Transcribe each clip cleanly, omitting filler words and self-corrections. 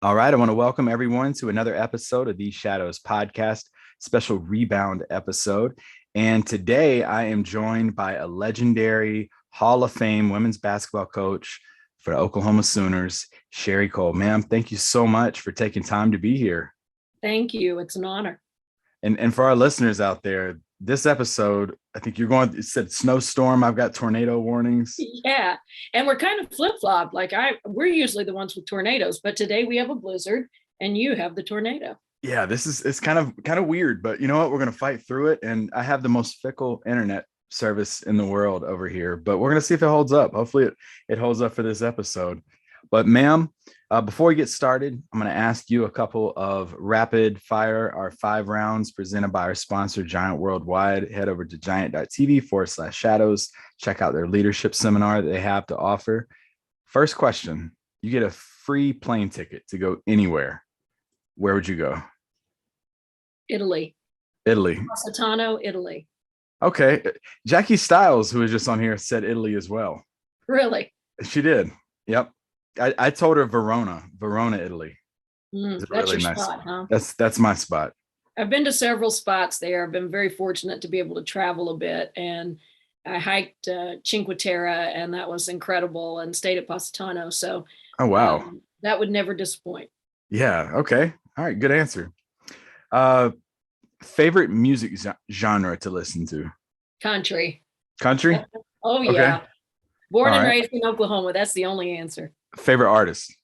All right. I want to welcome everyone to another episode of the Shadows podcast, special Rebound episode. And today I am joined by a legendary Hall of Fame women's basketball coach for the Oklahoma Sooners, Sherri Coale. Ma'am, thank you so much for taking time to be here. Thank you. It's an honor. And for our listeners out there, this episode, I think it said snowstorm. I've got tornado warnings. Yeah. And we're kind of flip-flopped. We're usually the ones with tornadoes, but today we have a blizzard and you have the tornado. Yeah, it's kind of weird, but you know what? We're going to fight through it. And I have the most fickle internet service in the world over here, but we're going to see if it holds up. Hopefully it holds up for this episode. But ma'am, before we get started, I'm going to ask you a couple of rapid fire, our 5 rounds presented by our sponsor, Giant Worldwide. Head over to giant.tv/shadows. Check out their leadership seminar that they have to offer. First question, you get a free plane ticket to go anywhere. Where would you go? Italy. Positano, Italy. Okay. Jackie Stiles, who was just on here, said Italy as well. Really? She did. Yep. I told her Verona, Italy. That's really your nice spot, huh? That's my spot. I've been to several spots there. I've been very fortunate to be able to travel a bit, and I hiked Cinque Terre, and that was incredible, and stayed at Positano. So, oh wow, that would never disappoint. Yeah. Okay. All right. Good answer. Favorite music genre to listen to? Country. Oh yeah. Okay. Born and raised in Oklahoma. That's the only answer. Favorite artist?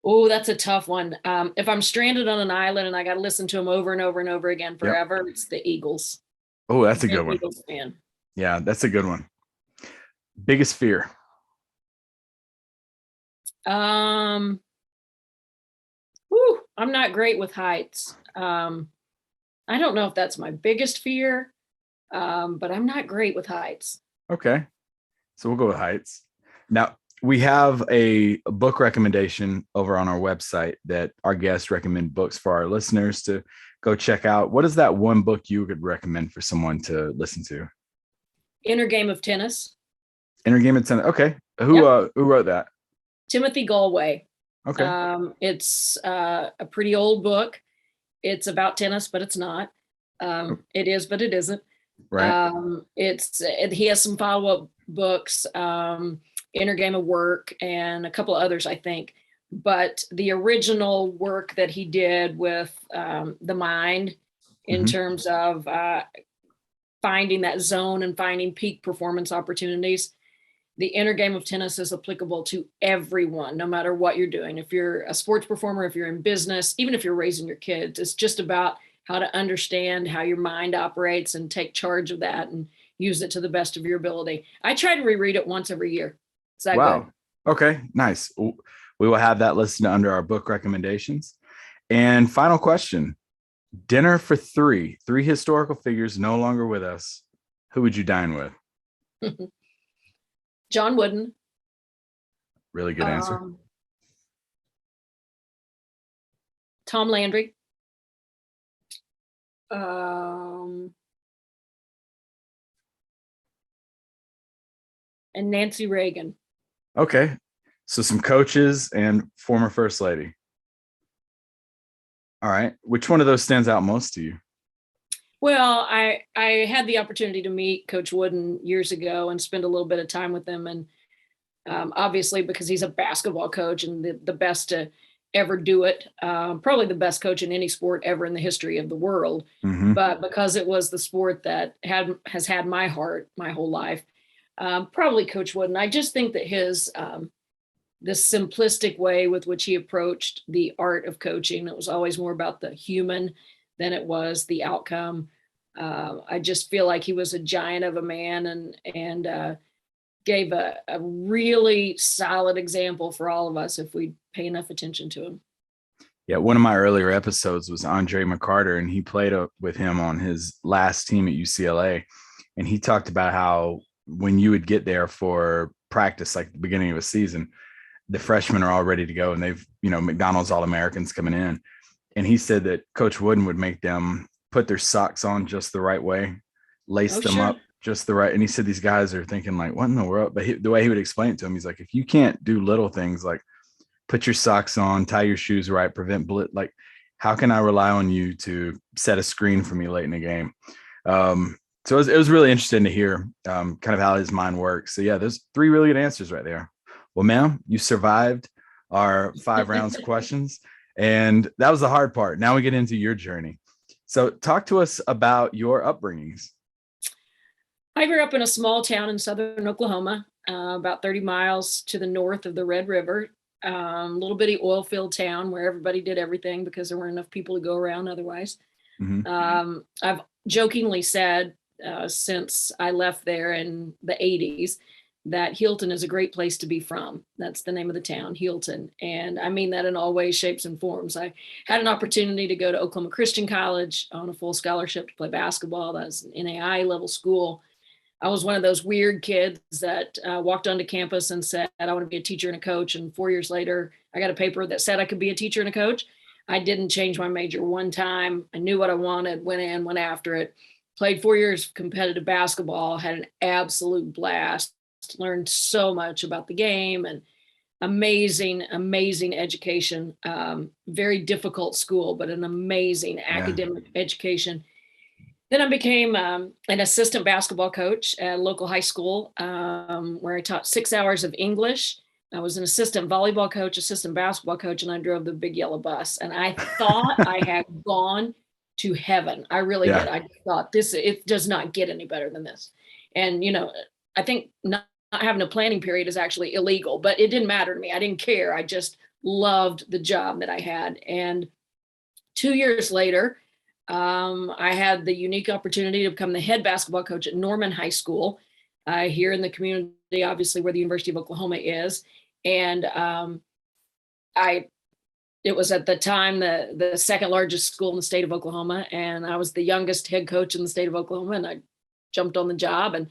Oh, that's a tough one. If I'm stranded on an island and I got to listen to them over and over and over again forever, It's the Eagles. Oh, that's a good one. Eagles fan. Yeah, that's a good one. Biggest fear? I'm not great with heights. I don't know if that's my biggest fear, but I'm not great with heights. Okay. So we'll go with heights. Now, we have a book recommendation over on our website that our guests recommend books for our listeners to go check out. What is that one book you would recommend for someone to listen to? Inner Game of Tennis. Inner Game of Tennis. Okay. Who wrote that? Timothy Galway. Okay. It's a pretty old book. It's about tennis, but it's not. It is, but it isn't. Right. He has some follow-up books, Inner Game of Work, and a couple of others, I think. But the original work that he did with the mind in terms of finding that zone and finding peak performance opportunities, the Inner Game of Tennis is applicable to everyone, no matter what you're doing. If you're a sports performer, if you're in business, even if you're raising your kids, it's just about how to understand how your mind operates and take charge of that and use it to the best of your ability. I try to reread it once every year. Is that wow. Good? Okay, nice. We will have that listed under our book recommendations. And final question, dinner for three historical figures no longer with us. Who would you dine with? John Wooden. Really good answer. Tom Landry. And Nancy Reagan. Okay. So some coaches and former first lady. All right. Which one of those stands out most to you? Well, I had the opportunity to meet Coach Wooden years ago and spend a little bit of time with him. And obviously, because he's a basketball coach and the best to ever do it, probably the best coach in any sport ever in the history of the world. But because it was the sport that has had my heart my whole life, probably Coach Wooden. I just think that his this simplistic way with which he approached the art of coaching, it was always more about the human than it was the outcome. I just feel like he was a giant of a man and gave a really solid example for all of us if we pay enough attention to him. Yeah, one of my earlier episodes was Andre McCarter, and he played with him on his last team at UCLA. And he talked about how when you would get there for practice, like the beginning of a season, the freshmen are all ready to go and they've, McDonald's All-Americans coming in. And he said that Coach Wooden would make them put their socks on just the right way, lace them up just the right. And he said these guys are thinking like, what in the world? But the way he would explain it to him, he's like, if you can't do little things like put your socks on, tie your shoes right, prevent bullet. Like, how can I rely on you to set a screen for me late in the game? So it was really interesting to hear kind of how his mind works. So yeah, there's 3 really good answers right there. Well, ma'am, you survived our 5 rounds of questions, and that was the hard part. Now we get into your journey. So talk to us about your upbringings. I grew up in a small town in southern Oklahoma, about 30 miles to the north of the Red River. Little bitty oil field town where everybody did everything because there weren't enough people to go around otherwise. I've jokingly said since I left there in the 80s that Hilton is a great place to be from. That's the name of the town, Hilton. And I mean that in all ways, shapes, and forms. I had an opportunity to go to Oklahoma Christian College on a full scholarship to play basketball. That was an NAI level school. I was one of those weird kids that walked onto campus and said, I want to be a teacher and a coach. And 4 years later, I got a paper that said I could be a teacher and a coach. I didn't change my major one time. I knew what I wanted, went in, went after it, played 4 years of competitive basketball, had an absolute blast, learned so much about the game, and amazing, amazing education. Very difficult school, but an amazing academic education. Then I became an assistant basketball coach at a local high school where I taught 6 hours of English. I was an assistant volleyball coach, assistant basketball coach, and I drove the big yellow bus. And I thought I had gone to heaven. I really did. I thought it does not get any better than this. And, I think not having a planning period is actually illegal, but it didn't matter to me. I didn't care. I just loved the job that I had. And 2 years later, I had the unique opportunity to become the head basketball coach at Norman High School here in the community, obviously where the University of Oklahoma is. And it was at the time the second largest school in the state of Oklahoma. And I was the youngest head coach in the state of Oklahoma. And I jumped on the job, and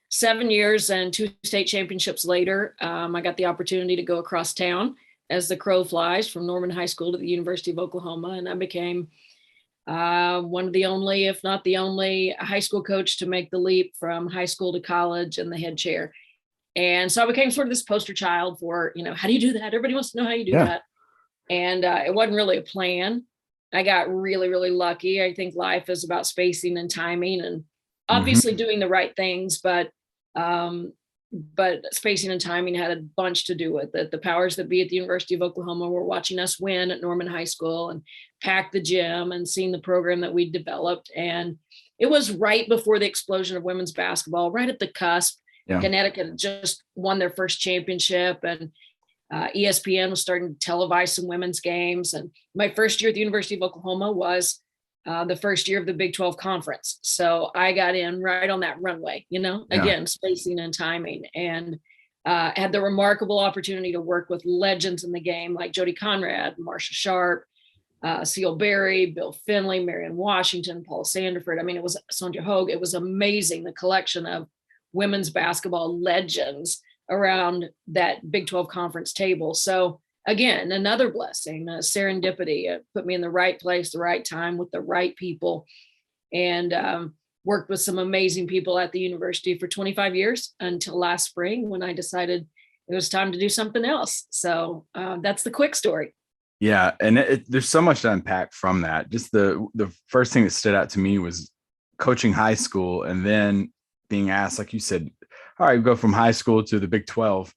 7 years and 2 state championships later, I got the opportunity to go across town as the crow flies from Norman High School to the University of Oklahoma. And I became one of the only, if not the only, high school coach to make the leap from high school to college and the head chair. And so I became sort of this poster child for, how do you do that? Everybody wants to know how you do that. And it wasn't really a plan. I got really, really lucky. I think life is about spacing and timing and obviously doing the right things, but spacing and timing had a bunch to do with it. The powers that be at the University of Oklahoma were watching us win at Norman High School and pack the gym and seeing the program that we developed. And it was right before the explosion of women's basketball, right at the cusp. Connecticut had just won their first championship, and ESPN was starting to televise some women's games. And my first year at the University of Oklahoma was the first year of the Big 12 conference. So I got in right on that runway, again, spacing and timing, and had the remarkable opportunity to work with legends in the game like Jody Conrad, Marsha Sharp, Seal Berry, Bill Finley, Marion Washington, Paul Sanderford. I mean, it was Sonja Hogue. It was amazing, the collection of women's basketball legends around that Big 12 conference table. So again, another blessing, serendipity, put me in the right place, the right time with the right people, and worked with some amazing people at the university for 25 years until last spring when I decided it was time to do something else. So that's the quick story. Yeah. And there's so much to unpack from that. Just the first thing that stood out to me was coaching high school and then being asked, like you said, all right, go from high school to the Big 12.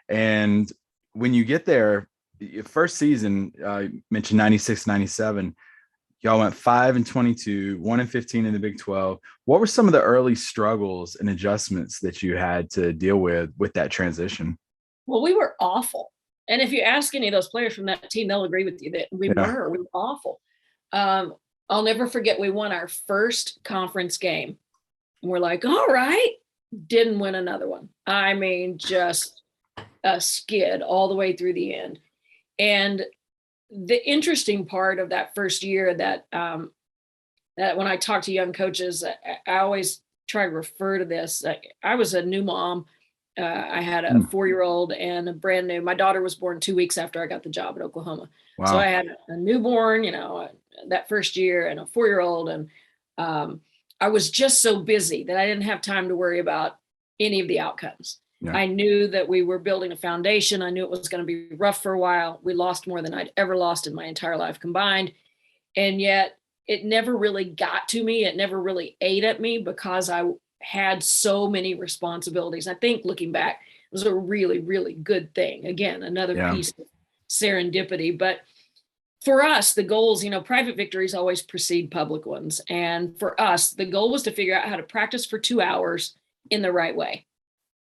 And when you get there, your first season, mentioned 96, 97, y'all went 5-22, 1-15 in the Big 12. What were some of the early struggles and adjustments that you had to deal with that transition? Well, we were awful. And if you ask any of those players from that team, they'll agree with you that we were awful. I'll never forget, we won our first conference game. And we're like, all right, didn't win another one. I mean, just a skid all the way through the end. And the interesting part of that first year that when I talk to young coaches, I always try to refer to this. I was a new mom. I had a 4-year-old and a brand new, my daughter was born 2 weeks after I got the job at Oklahoma. Wow. So I had a newborn, that first year, and a 4-year-old. And I was just so busy that I didn't have time to worry about any of the outcomes. Yeah. I knew that we were building a foundation. I knew it was going to be rough for a while. We lost more than I'd ever lost in my entire life combined. And yet it never really got to me. It never really ate at me because I had so many responsibilities. I think looking back, it was a really, really good thing. Again, another Yeah. piece of serendipity. But for us, the goals, private victories always precede public ones. And for us, the goal was to figure out how to practice for 2 hours in the right way.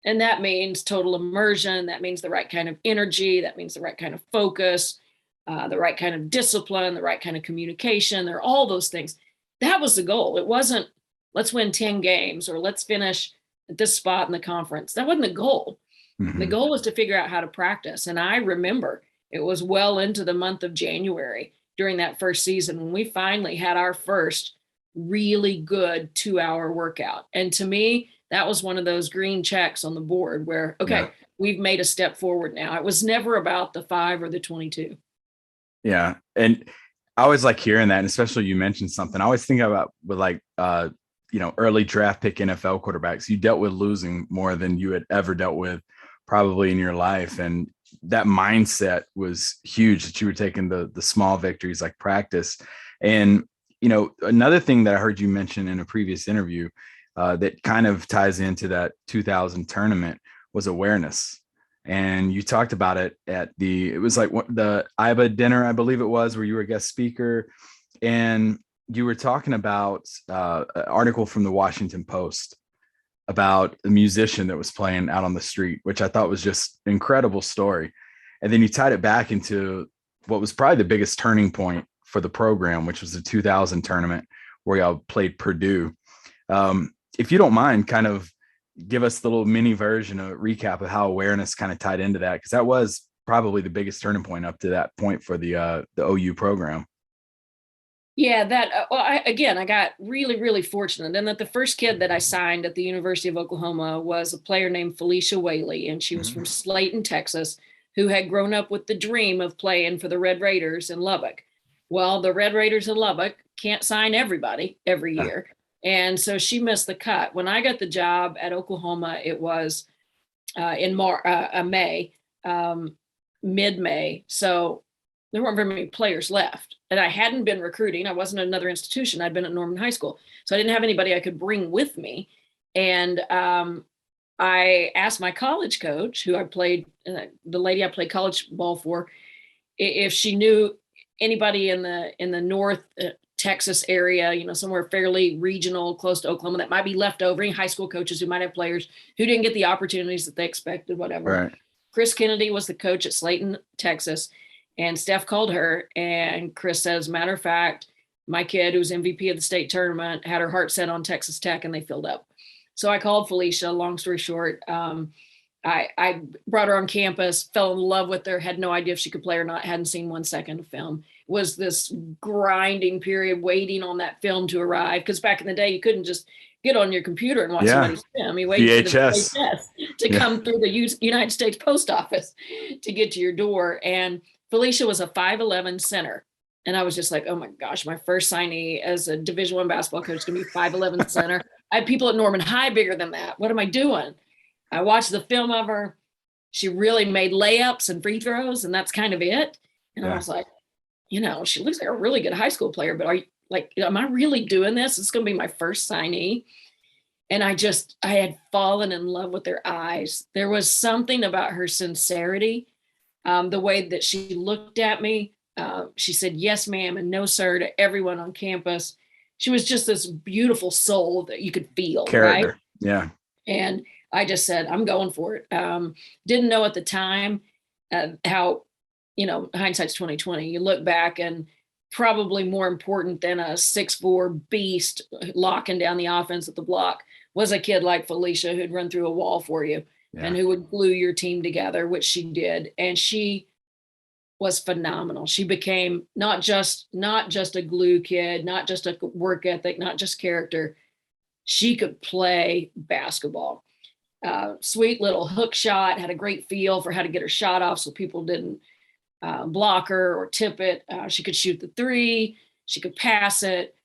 And that means total immersion. That means the right kind of energy. That means the right kind of focus, the right kind of discipline, the right kind of communication. There are all those things. That was the goal. It wasn't, let's win 10 games or let's finish at this spot in the conference. That wasn't the goal. The goal was to figure out how to practice. And I remember it was well into the month of January during that first season when we finally had our first really good 2-hour workout. And to me, that was one of those green checks on the board where, okay, we've made a step forward now. It was never about the 5 or the 22. Yeah. And I always like hearing that, and especially you mentioned something. I always think about with early draft pick NFL quarterbacks, you dealt with losing more than you had ever dealt with probably in your life. And that mindset was huge, that you were taking the small victories like practice. And, another thing that I heard you mention in a previous interview that kind of ties into that 2000 tournament was awareness. And you talked about it at it was like the IBA dinner, I believe it was, where you were a guest speaker. And you were talking about an article from the Washington Post about a musician that was playing out on the street, which I thought was just an incredible story. And then you tied it back into what was probably the biggest turning point for the program, which was the 2000 tournament where y'all played Purdue. If you don't mind, kind of give us the little mini version, a recap of how awareness kind of tied into that, because that was probably the biggest turning point up to that point for the OU program. Yeah, I got really, really fortunate. And that the first kid that I signed at the University of Oklahoma was a player named Felicia Whaley, and she was from Slayton, Texas, who had grown up with the dream of playing for the Red Raiders in Lubbock. Well, the Red Raiders in Lubbock can't sign everybody every year. And so she missed the cut. When I got the job at Oklahoma, it was in May, mid-May. So there weren't very many players left. And I hadn't been recruiting. I wasn't at another institution. I'd been at Norman High School. So I didn't have anybody I could bring with me. And I asked my college coach, who I played, the lady I played college ball for, if she knew anybody in the North Texas area, somewhere fairly regional, close to Oklahoma, that might be left over, any high school coaches who might have players who didn't get the opportunities that they expected, whatever. Right. Chris Kennedy was the coach at Slayton, Texas. And Steph called her, and Chris says, matter of fact, my kid, who was MVP of the state tournament, had her heart set on Texas Tech, and they filled up. So I called Felicia. Long story short, I brought her on campus, fell in love with her, had no idea if she could play or not, hadn't seen 1 second of film. It was this grinding period waiting on that film to arrive, because back in the day, you couldn't just get on your computer and watch somebody's film. You waited for the VHS to come through the United States Post Office to get to your door. And Felicia was a 5'11" center. And I was just like, oh my gosh, my first signee as a Division I basketball coach is going to be 5'11" center. I had people at Norman High bigger than that. What am I doing? I watched the film of her. She really made layups and free throws, and that's kind of it. And I was like, she looks like a really good high school player, but am I really doing this? It's going to be my first signee. And I had fallen in love with her eyes. There was something about her sincerity. The way that she looked at me, she said, yes, ma'am, and no, sir, to everyone on campus. She was just this beautiful soul that you could feel. Character. Right? Yeah. And I just said, I'm going for it. Didn't know at the time how, hindsight's 2020. You look back, and probably more important than a 6'4" beast locking down the offense at the block was a kid like Felicia who'd run through a wall for you. Yeah. And who would glue your team together, which she did. And she was phenomenal. She became not just a glue kid, not just a work ethic, not just character. She could play basketball. Sweet little hook shot, had a great feel for how to get her shot off so people didn't block her or tip it. She could shoot the three. She could pass it.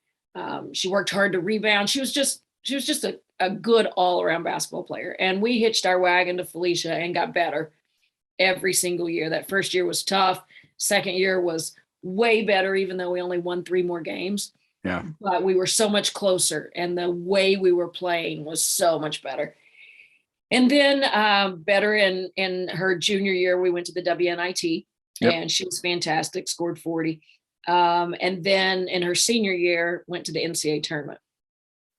She worked hard to rebound. She was just a good all around basketball player. And we hitched our wagon to Felicia and got better every single year. That first year was tough. Second year was way better, even though we only won 3 more games. Yeah. But we were so much closer, and the way we were playing was so much better. And then better in her junior year, we went to the WNIT, and she was fantastic, scored 40. And then in her senior year, went to the NCAA tournament.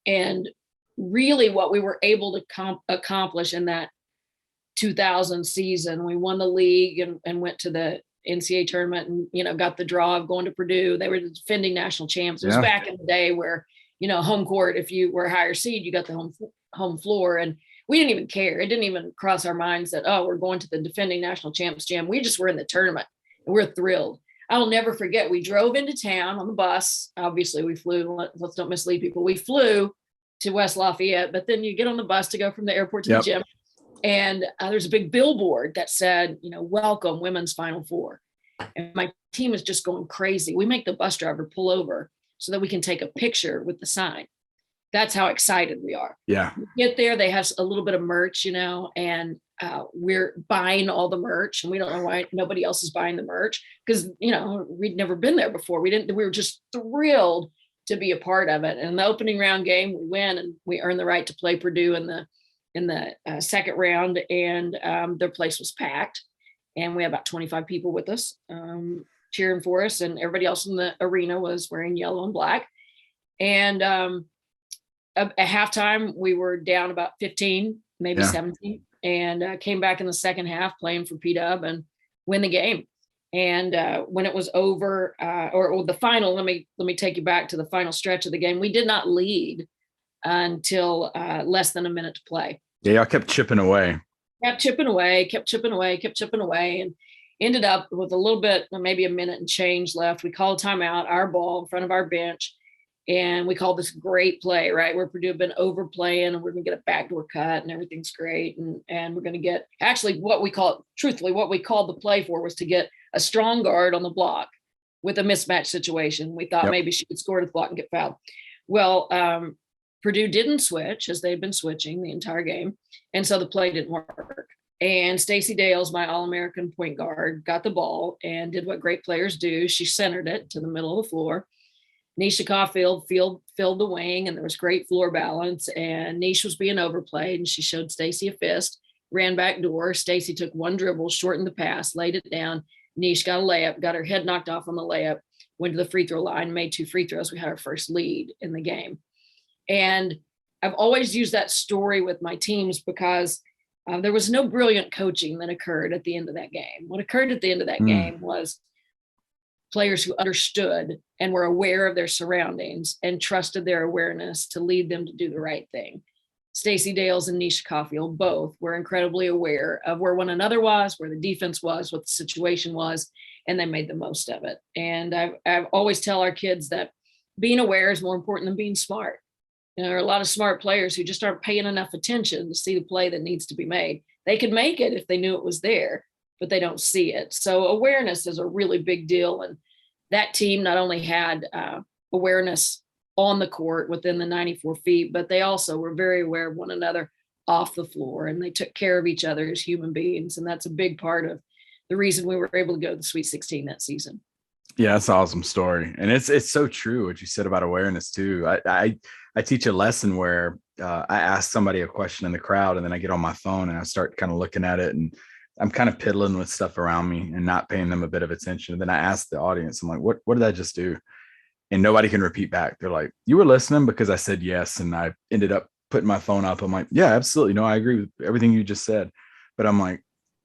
And really what we were able to accomplish in that 2000 season, we won the league and went to the NCAA tournament and, you know, got the draw of going to Purdue. They were the defending national champs. It was back in the day where, you know, home court, if you were a higher seed, you got the home floor. And we didn't even care. It didn't even cross our minds that, oh, we're going to the defending national champs jam. We just were in the tournament and we're thrilled. I will never forget. We drove into town on the bus. Obviously we flew, let's don't mislead people. We flew to West Lafayette, but then you get on the bus to go from the airport to the gym. And there's a big billboard that said, you know, welcome women's Final Four. And my team is just going crazy. We make the bus driver pull over so that we can take a picture with the sign. That's how excited we are. Yeah. We get there, they have a little bit of merch, you know, and we're buying all the merch, and we don't know why nobody else is buying the merch, because, you know, we'd never been there before. We were just thrilled to be a part of it. And in the opening round game, we win, and we earned the right to play Purdue in the second round, and their place was packed, and we had about 25 people with us cheering for us, and everybody else in the arena was wearing yellow and black. And at halftime, we were down about 15, maybe 17, and came back in the second half playing for P-Dub and win the game. And when it was over, or the final, let me take you back to the final stretch of the game. We did not lead until less than a minute to play. Yeah, y'all kept chipping away. Kept chipping away, and ended up with a little bit, maybe a minute and change left. We called timeout, our ball in front of our bench, and we called this great play, right, where Purdue had been overplaying, and we're going to get a backdoor cut, and everything's great, and we're going to get, actually what we called the play for was to get a strong guard on the block with a mismatch situation. We thought maybe she could score to the block and get fouled. Well, Purdue didn't switch, as they'd been switching the entire game. And so the play didn't work. And Stacey Dales, my All-American point guard, got the ball and did what great players do. She centered it to the middle of the floor. Nisha Caulfield filled the wing, and there was great floor balance. And Nish was being overplayed, and she showed Stacey a fist, ran back door. Stacey took one dribble, shortened the pass, laid it down. Nish got a layup, got her head knocked off on the layup, went to the free throw line, made 2 free throws. We had our first lead in the game. And I've always used that story with my teams because there was no brilliant coaching that occurred at the end of that game. What occurred at the end of that game was players who understood and were aware of their surroundings and trusted their awareness to lead them to do the right thing. Stacey Dales and Nisha Caulfield both were incredibly aware of where one another was, where the defense was, what the situation was, and they made the most of it. And I've always tell our kids that being aware is more important than being smart. You know, there are a lot of smart players who just aren't paying enough attention to see the play that needs to be made. They could make it if they knew it was there, but they don't see it. So awareness is a really big deal. And that team not only had awareness on the court within the 94 feet, but they also were very aware of one another off the floor, and they took care of each other as human beings. And that's a big part of the reason we were able to go to the Sweet 16 that season. Yeah, that's an awesome story. And it's so true what you said about awareness too. I teach a lesson where I ask somebody a question in the crowd, and then I get on my phone and I start kind of looking at it, and I'm kind of piddling with stuff around me and not paying them a bit of attention. And then I ask the audience, I'm like, what did I just do? And nobody can repeat back. They're like, you were listening, because I said yes. And I ended up putting my phone up. I'm like, yeah, absolutely. No, I agree with everything you just said. But I'm like,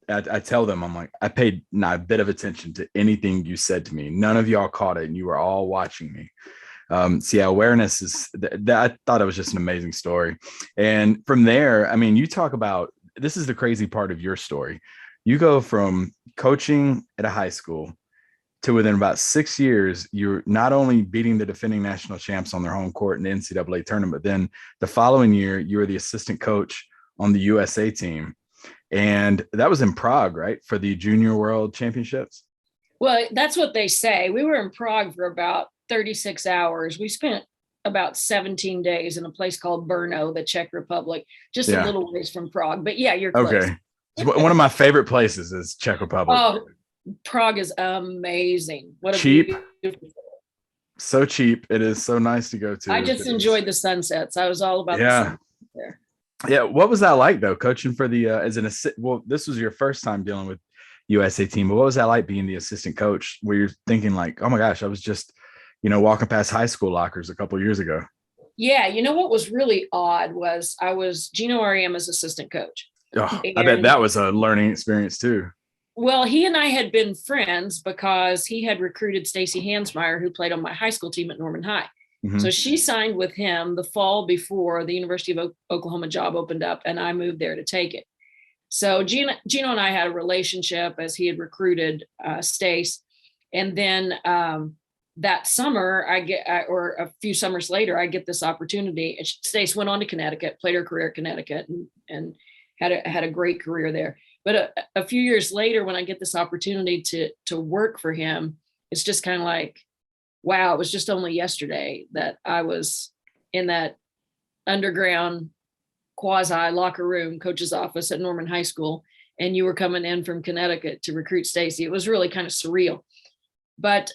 I tell them, I'm like, I paid not a bit of attention to anything you said to me. None of y'all caught it, and you were all watching me. So yeah, awareness is that. I thought it was just an amazing story. And from there, I mean, you talk about, this is the crazy part of your story. You go from coaching at a high school to within about 6 years, you're not only beating the defending national champs on their home court in the NCAA tournament, but then the following year, you were the assistant coach on the USA team. And that was in Prague, right? For the Junior World Championships? Well, that's what they say. We were in Prague for about 36 hours. We spent about 17 days in a place called Brno, the Czech Republic, just a Yeah. little ways from Prague. But yeah, you're close. Okay. One of my favorite places is Czech Republic. Oh, Prague is amazing. What a Cheap. beautiful. So cheap. It is so nice to go to. I just enjoyed the sunsets. I was all about the sun there. Yeah. What was that like though? Coaching for the as an well, this was your first time dealing with USA team, but what was that like being the assistant coach where you're thinking like, oh my gosh, I was just, walking past high school lockers a couple of years ago? Yeah. You know, what was really odd was I was Gino Auriemma's assistant coach. Oh, I bet that was a learning experience too. Well, he and I had been friends because he had recruited Stacy Hansmeyer, who played on my high school team at Norman High. Mm-hmm. So she signed with him the fall before the University of Oklahoma job opened up, and I moved there to take it. So Gino and I had a relationship as he had recruited Stace. And then that summer, or a few summers later, I get this opportunity. And Stace went on to Connecticut, played her career at Connecticut, and had a great career there. But a few years later, when I get this opportunity to work for him, it's just kind of like, wow, it was just only yesterday that I was in that underground quasi locker room coach's office at Norman High School, and you were coming in from Connecticut to recruit Stacy. It was really kind of surreal. But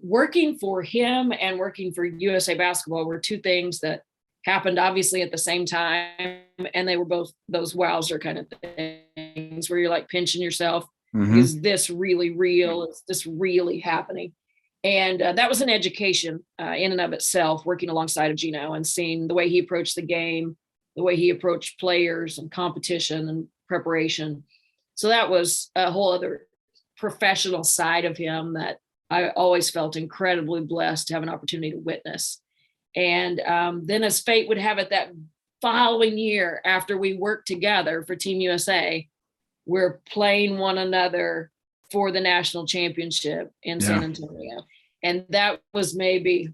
working for him and working for USA Basketball were two things that happened obviously at the same time, and they were both those wowzer kind of things where you're like pinching yourself. Mm-hmm. Is this really real? Is this really happening? And that was an education in and of itself, working alongside of Gino and seeing the way he approached the game, the way he approached players and competition and preparation. So that was a whole other professional side of him that I always felt incredibly blessed to have an opportunity to witness. And then as fate would have it, that following year after we worked together for Team USA, we're playing one another for the national championship in San Antonio. And that was maybe,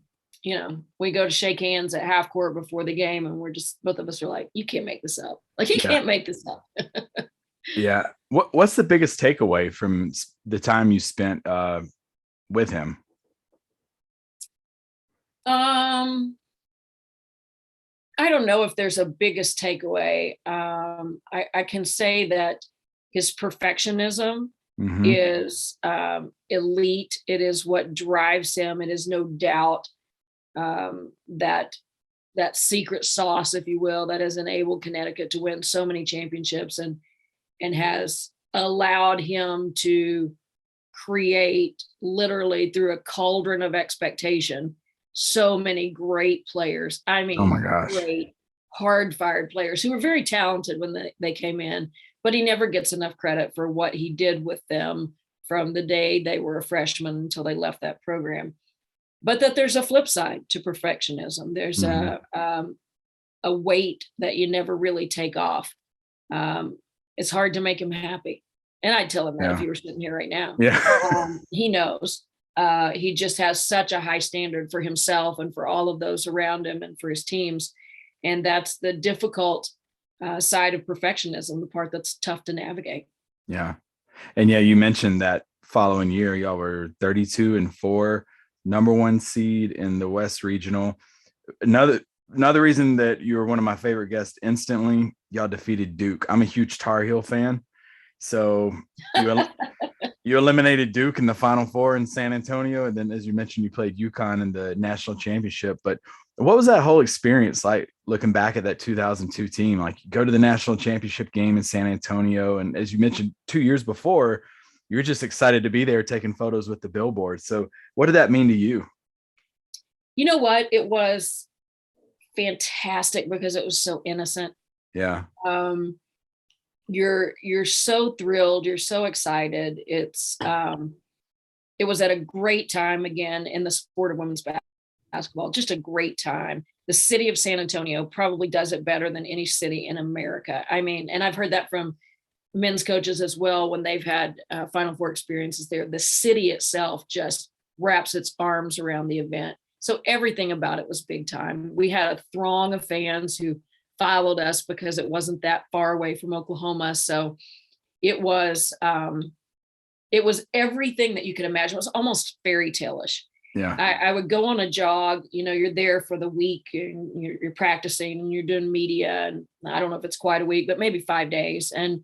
we go to shake hands at half court before the game, and we're just, both of us are like, you can't make this up. Like, you can't make this up. Yeah. What's the biggest takeaway from the time you spent with him? I don't know if there's a biggest takeaway. I can say that his perfectionism is elite. It is what drives him. It is no doubt that secret sauce, if you will, that has enabled Connecticut to win so many championships and has allowed him to create, literally through a cauldron of expectation, so many great players. I mean, oh my gosh, great hard-fired players who were very talented when they came in, but he never gets enough credit for what he did with them from the day they were a freshman until they left that program. But that there's a flip side to perfectionism. There's a weight that you never really take off. It's hard to make him happy. And I'd tell him that if he were sitting here right now. Yeah. He knows. He just has such a high standard for himself and for all of those around him and for his teams. And that's the difficult side of perfectionism, the part that's tough to navigate. Yeah. And you mentioned that following year, y'all were 32-4, number 1 seed in the West Regional. Another reason that you were one of my favorite guests instantly, y'all defeated Duke. I'm a huge Tar Heel fan. So you eliminated Duke in the Final Four in San Antonio. And then, as you mentioned, you played UConn in the national championship. But what was that whole experience like looking back at that 2002 team? Like, you go to the national championship game in San Antonio. And as you mentioned, 2 years before, you were just excited to be there taking photos with the billboard. So what did that mean to you? You know what? It was fantastic because it was so innocent. Yeah. You're so thrilled. You're so excited. It was at a great time again in the sport of women's basketball, just a great time. The city of San Antonio probably does it better than any city in America. I mean, and I've heard that from men's coaches as well when they've had Final Four experiences there. The city itself just wraps its arms around the event. So everything about it was big time. We had a throng of fans who followed us because it wasn't that far away from Oklahoma. So it was everything that you could imagine. It was almost fairy tale-ish. Yeah. I would go on a jog. You're there for the week and you're practicing and you're doing media, and I don't know if it's quite a week, but maybe 5 days. And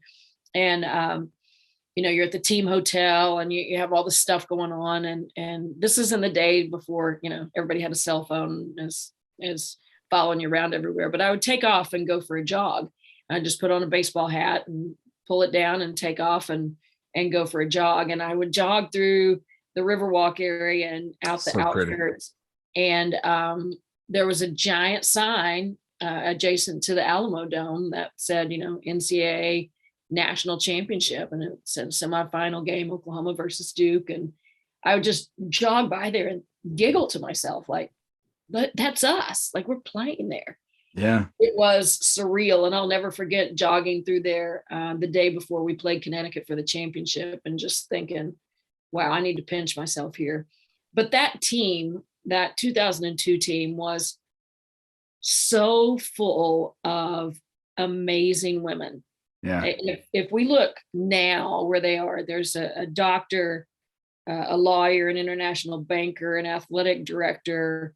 you're at the team hotel and you have all this stuff going on. And this is in the day before, everybody had a cell phone is following you around everywhere. But I would take off and go for a jog. I just put on a baseball hat and pull it down and take off and go for a jog. And I would jog through the Riverwalk area and out the outskirts. And there was a giant sign adjacent to the Alamo Dome that said, NCAA national championship, and it said semifinal game, Oklahoma versus Duke. And I would just jog by there and giggle to myself, like, that's us, like we're playing there. Yeah. It was surreal. And I'll never forget jogging through there the day before we played Connecticut for the championship and just thinking, wow, I need to pinch myself here. But that team, that 2002 team, was so full of amazing women. Yeah. If we look now where they are, there's a doctor, a lawyer, an international banker, an athletic director,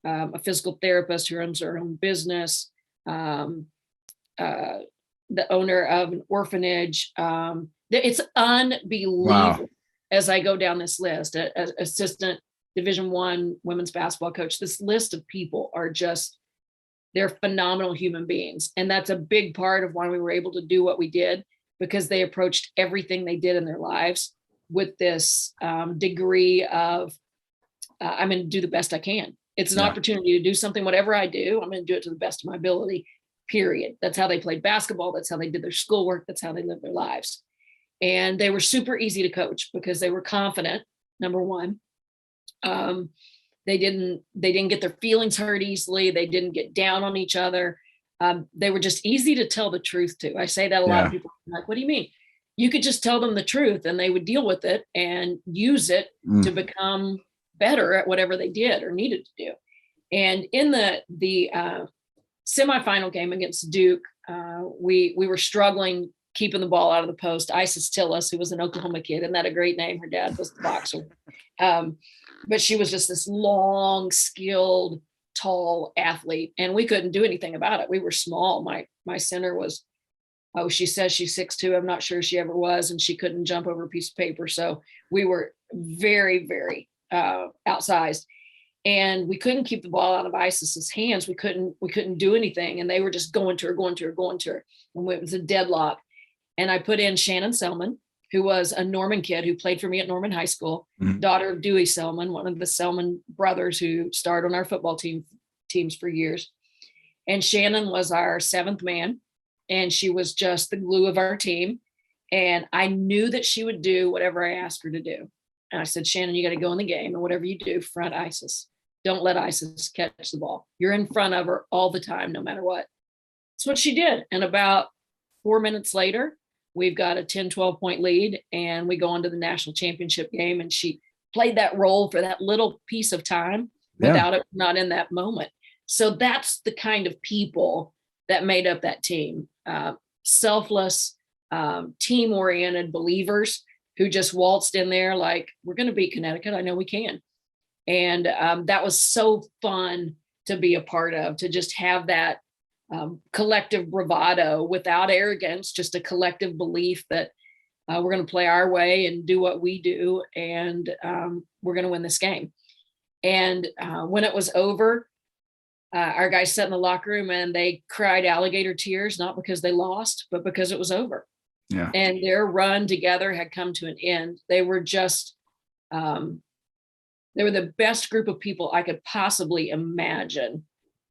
a physical therapist who runs her own business, the owner of an orphanage. It's unbelievable. Wow. As I go down this list, assistant Division I women's basketball coach, this list of people are just, they're phenomenal human beings. And that's a big part of why we were able to do what we did, because they approached everything they did in their lives with this degree of, I'm going to do the best I can. It's an opportunity to do something, whatever I do, I'm going to do it to the best of my ability, period. That's how they played basketball. That's how they did their schoolwork. That's how they lived their lives. And they were super easy to coach because they were confident, number one. They didn't get their feelings hurt easily. They didn't get down on each other. They were just easy to tell the truth to. I say that a lot of people are like, what do you mean? You could just tell them the truth and they would deal with it and use it to become better at whatever they did or needed to do. And in the semifinal game against Duke, we were struggling keeping the ball out of the post. Isis Tillis, who was an Oklahoma kid, isn't that a great name? Her dad was the boxer. But she was just this long, skilled, tall athlete, and we couldn't do anything about it. We were small. My center was, she says she's 6'2". I'm not sure she ever was, and she couldn't jump over a piece of paper. So we were very, very outsized, and we couldn't keep the ball out of Isis's hands. We couldn't do anything, and they were just going to her, and it was a deadlock. And I put in Shannon Selman, who was a Norman kid who played for me at Norman High School, daughter of Dewey Selman, one of the Selman brothers who starred on our football teams for years. And Shannon was our seventh man, and she was just the glue of our team. And I knew that she would do whatever I asked her to do. And I said, Shannon, you got to go in the game, and whatever you do, front Isis. Don't let Isis catch the ball. You're in front of her all the time, no matter what. That's what she did. And about 4 minutes later, we've got a 10, 12 point lead, and we go on to the national championship game. And she played that role for that little piece of time without it, not in that moment. So that's the kind of people that made up that team. Selfless, team-oriented believers who just waltzed in there like, we're going to beat Connecticut. I know we can. And that was so fun to be a part of, to just have that collective bravado without arrogance, just a collective belief that we're going to play our way and do what we do, and we're going to win this game. And when it was over, our guys sat in the locker room and they cried alligator tears, not because they lost, but because it was over. Yeah. And their run together had come to an end. They were just, they were the best group of people I could possibly imagine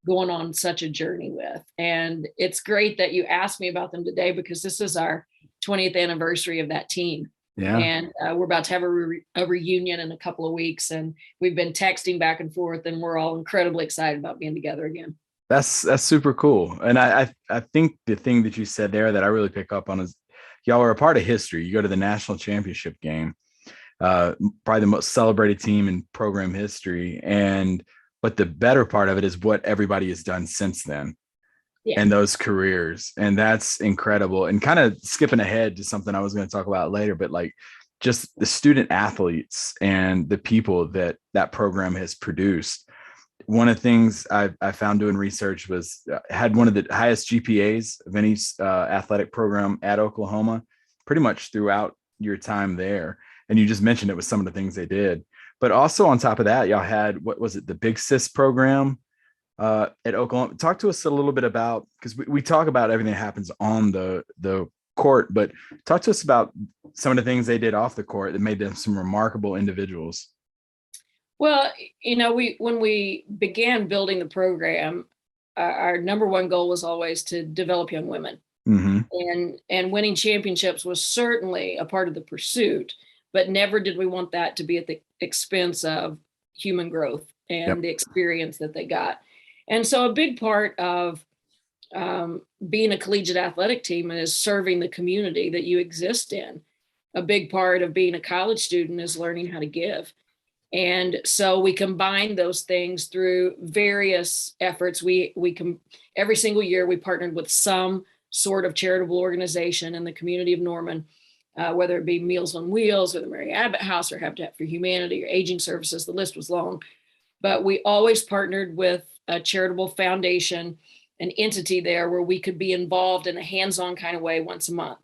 going on such a journey with. And it's great that you asked me about them today, because this is our 20th anniversary of that team. Yeah. And we're about to have a reunion in a couple of weeks, and we've been texting back and forth, and we're all incredibly excited about being together again. That's super cool. And I think the thing that you said there that I really pick up on is y'all are a part of history. You go to the national championship game, probably the most celebrated team in program history. But the better part of it is what everybody has done since then. Yeah. And those careers. And that's incredible. And kind of skipping ahead to something I was going to talk about later, but like just the student athletes and the people that that program has produced. One of the things I found doing research was had one of the highest GPAs of any athletic program at Oklahoma, pretty much throughout your time there. And you just mentioned it was some of the things they did. But also on top of that, y'all had, what was it, the Big Sis program at Oklahoma. Talk to us a little bit about, because we talk about everything that happens on the court, but talk to us about some of the things they did off the court that made them some remarkable individuals. Well, when we began building the program, our number one goal was always to develop young women. Mm-hmm. And winning championships was certainly a part of the pursuit, but never did we want that to be at the expense of human growth and the experience that they got. And so a big part of being a collegiate athletic team is serving the community that you exist in. A big part of being a college student is learning how to give. And so we combine those things through various efforts. Every single year we partnered with some sort of charitable organization in the community of Norman, whether it be Meals on Wheels or the Mary Abbott House or Habitat for Humanity or Aging Services. The list was long, but we always partnered with a charitable foundation, an entity there where we could be involved in a hands-on kind of way once a month.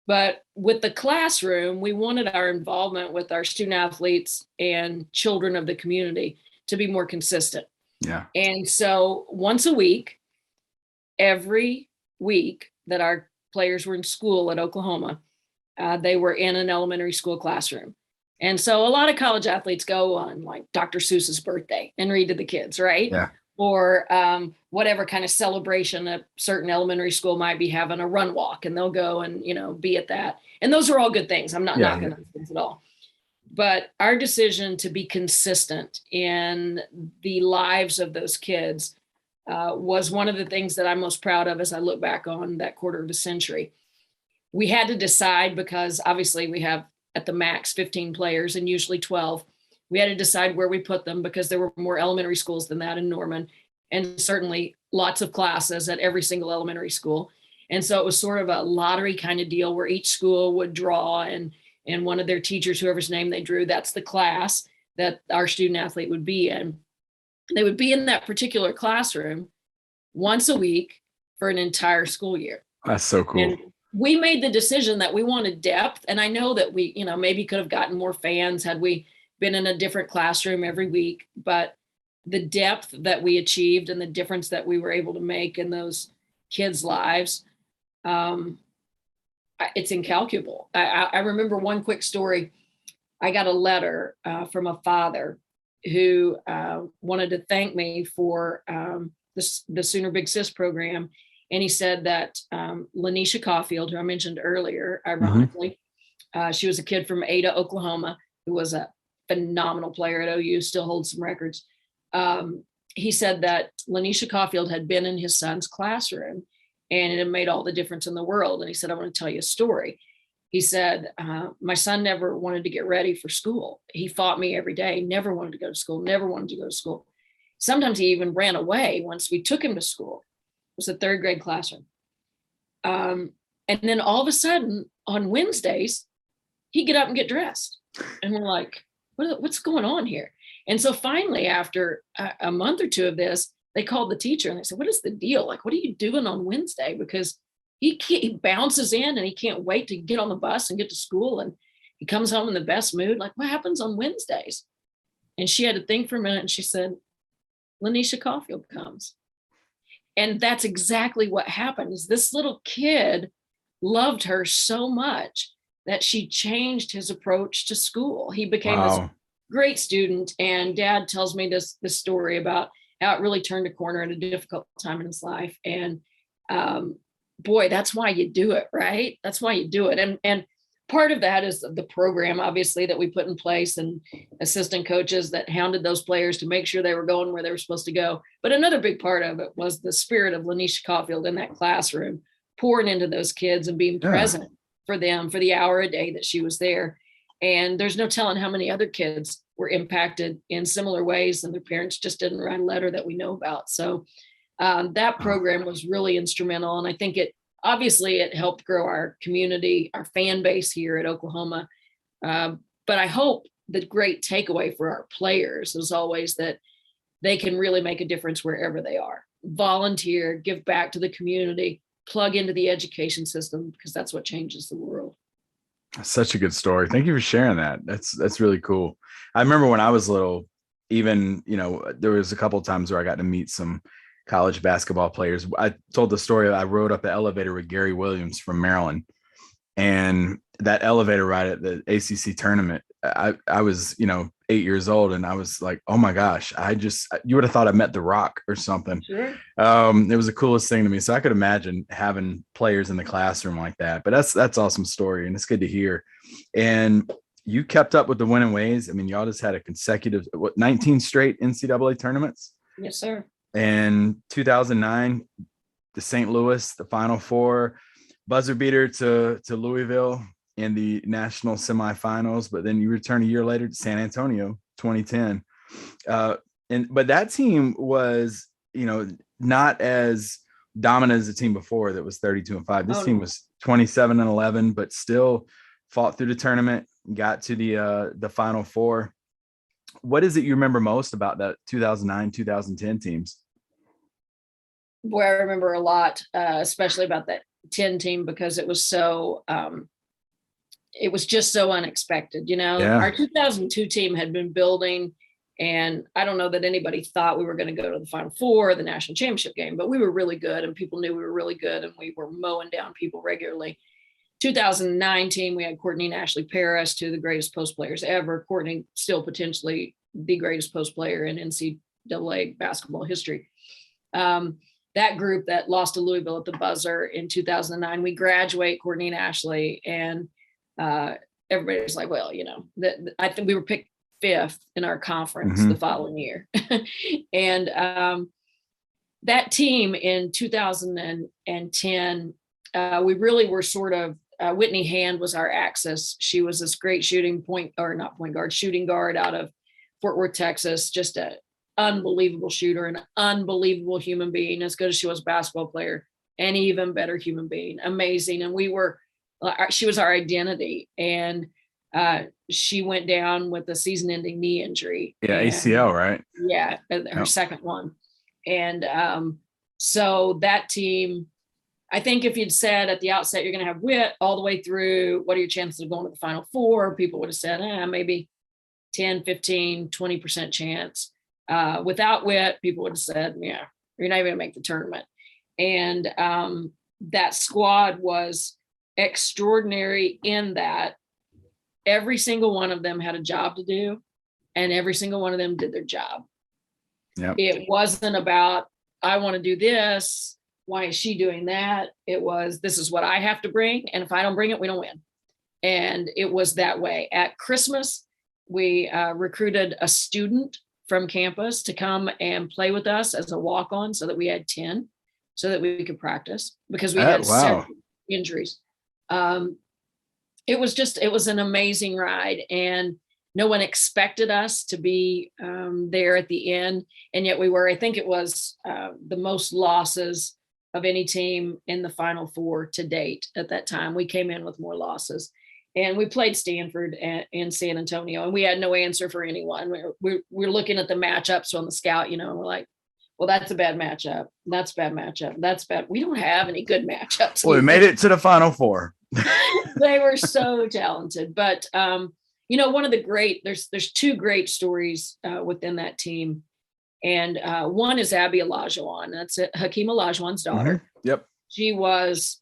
But with the classroom, we wanted our involvement with our student athletes and children of the community to be more consistent. Yeah. And so once a week, every week that our players were in school at Oklahoma, they were in an elementary school classroom. And so a lot of college athletes go on like Dr. Seuss's birthday and read to the kids, right? Yeah. Or whatever kind of celebration a certain elementary school might be having, a run walk, and they'll go and, be at that. And those are all good things. I'm not knocking those things at all. But our decision to be consistent in the lives of those kids was one of the things that I'm most proud of as I look back on that quarter of a century. We had to decide, because obviously we have at the max 15 players and usually 12. We had to decide where we put them because there were more elementary schools than that in Norman, and certainly lots of classes at every single elementary school. And so it was sort of a lottery kind of deal where each school would draw, and one of their teachers, whoever's name they drew, that's the class that our student athlete would be in. They would be in that particular classroom once a week for an entire school year. That's so cool. And we made the decision that we wanted depth. And I know that we, maybe could have gotten more fans had we been in a different classroom every week, but the depth that we achieved and the difference that we were able to make in those kids' lives, it's incalculable. I remember one quick story. I got a letter from a father who wanted to thank me for the Sooner Big Sis program. And he said that Lanisha Caulfield, who I mentioned earlier, ironically, she was a kid from Ada, Oklahoma, who was a phenomenal player at OU, still holds some records. He said that Lanisha Caulfield had been in his son's classroom and it had made all the difference in the world. And he said, I want to tell you a story. He said, my son never wanted to get ready for school. He fought me every day, never wanted to go to school, never wanted to go to school. Sometimes he even ran away once we took him to school. It was a third grade classroom. And then all of a sudden on Wednesdays, he'd get up and get dressed. And we're like, what's going on here? And so finally, after a month or two of this, they called the teacher and they said, what is the deal? Like, what are you doing on Wednesday? Because he bounces in and he can't wait to get on the bus and get to school. And he comes home in the best mood. Like, what happens on Wednesdays? And she had to think for a minute and she said, Lanisha Caulfield comes. And that's exactly what happened. Is this little kid loved her so much that she changed his approach to school. He became this great student. And Dad tells me this story about how it really turned a corner at a difficult time in his life. And boy, that's why you do it, right? That's why you do it. And part of that is the program, obviously, that we put in place, and assistant coaches that hounded those players to make sure they were going where they were supposed to go. But another big part of it was the spirit of Lanisha Caulfield in that classroom, pouring into those kids and being present for them for the hour a day that she was there. And there's no telling how many other kids were impacted in similar ways, and their parents just didn't write a letter that we know about. So that program was really instrumental. And I think it helped grow our community, our fan base here at Oklahoma. But I hope the great takeaway for our players is always that they can really make a difference wherever they are. Volunteer, give back to the community, plug into the education system, because that's what changes the world. Such a good story. Thank you for sharing that. That's really cool. I remember when I was little, even, there was a couple of times where I got to meet some college basketball players. I told the story. I rode up the elevator with Gary Williams from Maryland, and that elevator ride at the ACC tournament, I was, 8 years old, and I was like, oh my gosh, you would have thought I met The Rock or something. Sure. It was the coolest thing to me. So I could imagine having players in the classroom like that. But that's awesome story, and it's good to hear. And you kept up with the winning ways. I mean, y'all just had a consecutive 19 straight NCAA tournaments. Yes, sir. And 2009, the St. Louis, the Final Four, buzzer beater to Louisville in the national semifinals, but then you return a year later to San Antonio, 2010. But that team was, not as dominant as the team before that was 32-5. This team was 27-11, but still fought through the tournament, got to the Final Four. What is it you remember most about that 2009, 2010 teams? Boy, I remember a lot, especially about that 10 team, because it was so it was just so unexpected. Our 2002 team had been building, and I don't know that anybody thought we were going to go to the Final Four or the national championship game, but we were really good, and people knew we were really good, and we were mowing down people regularly. 2009 team, we had Courtney and Ashley Paris, two of the greatest post players ever. Courtney still potentially the greatest post player in NCAA basketball history. That group that lost to Louisville at the buzzer in 2009, we graduate Courtney and Ashley, and everybody was like, well, I think we were picked 5th in our conference the following year. And that team in 2010, we really were sort of, Whitney Hand was our axis. She was this great shooting guard out of Fort Worth, Texas, just an unbelievable shooter, an unbelievable human being, as good as she was a basketball player, an even better human being, amazing. And she was our identity. And she went down with a season-ending knee injury. Yeah, ACL, right? Yeah, her second one. And so that team, I think if you'd said at the outset, you're going to have Whit all the way through, what are your chances of going to the Final Four? People would have said, maybe 10, 15, 20% chance. Without Whit, people would have said, yeah, you're not even going to make the tournament. And that squad was extraordinary in that every single one of them had a job to do, and every single one of them did their job. Yep. It wasn't about, I want to do this. Why is she doing that? It was, this is what I have to bring. And if I don't bring it, we don't win. And it was that way. At Christmas, we recruited a student from campus to come and play with us as a walk-on, so that we had 10, so that we could practice, because we had several injuries. It was an amazing ride, and no one expected us to be there at the end. And yet we were. I think it was the most losses of any team in the Final Four to date at that time. We came in with more losses, and we played Stanford and San Antonio, and we had no answer for anyone. We're looking at the matchups on the scout, and we're like, well, that's a bad matchup. That's a bad matchup. That's bad. We don't have any good matchups. Well, we made it to the Final Four. They were so talented. But, one of the great, there's two great stories within that team. And one is Abby Olajuwon. That's Hakeem Olajuwon's daughter. Mm-hmm. Yep. She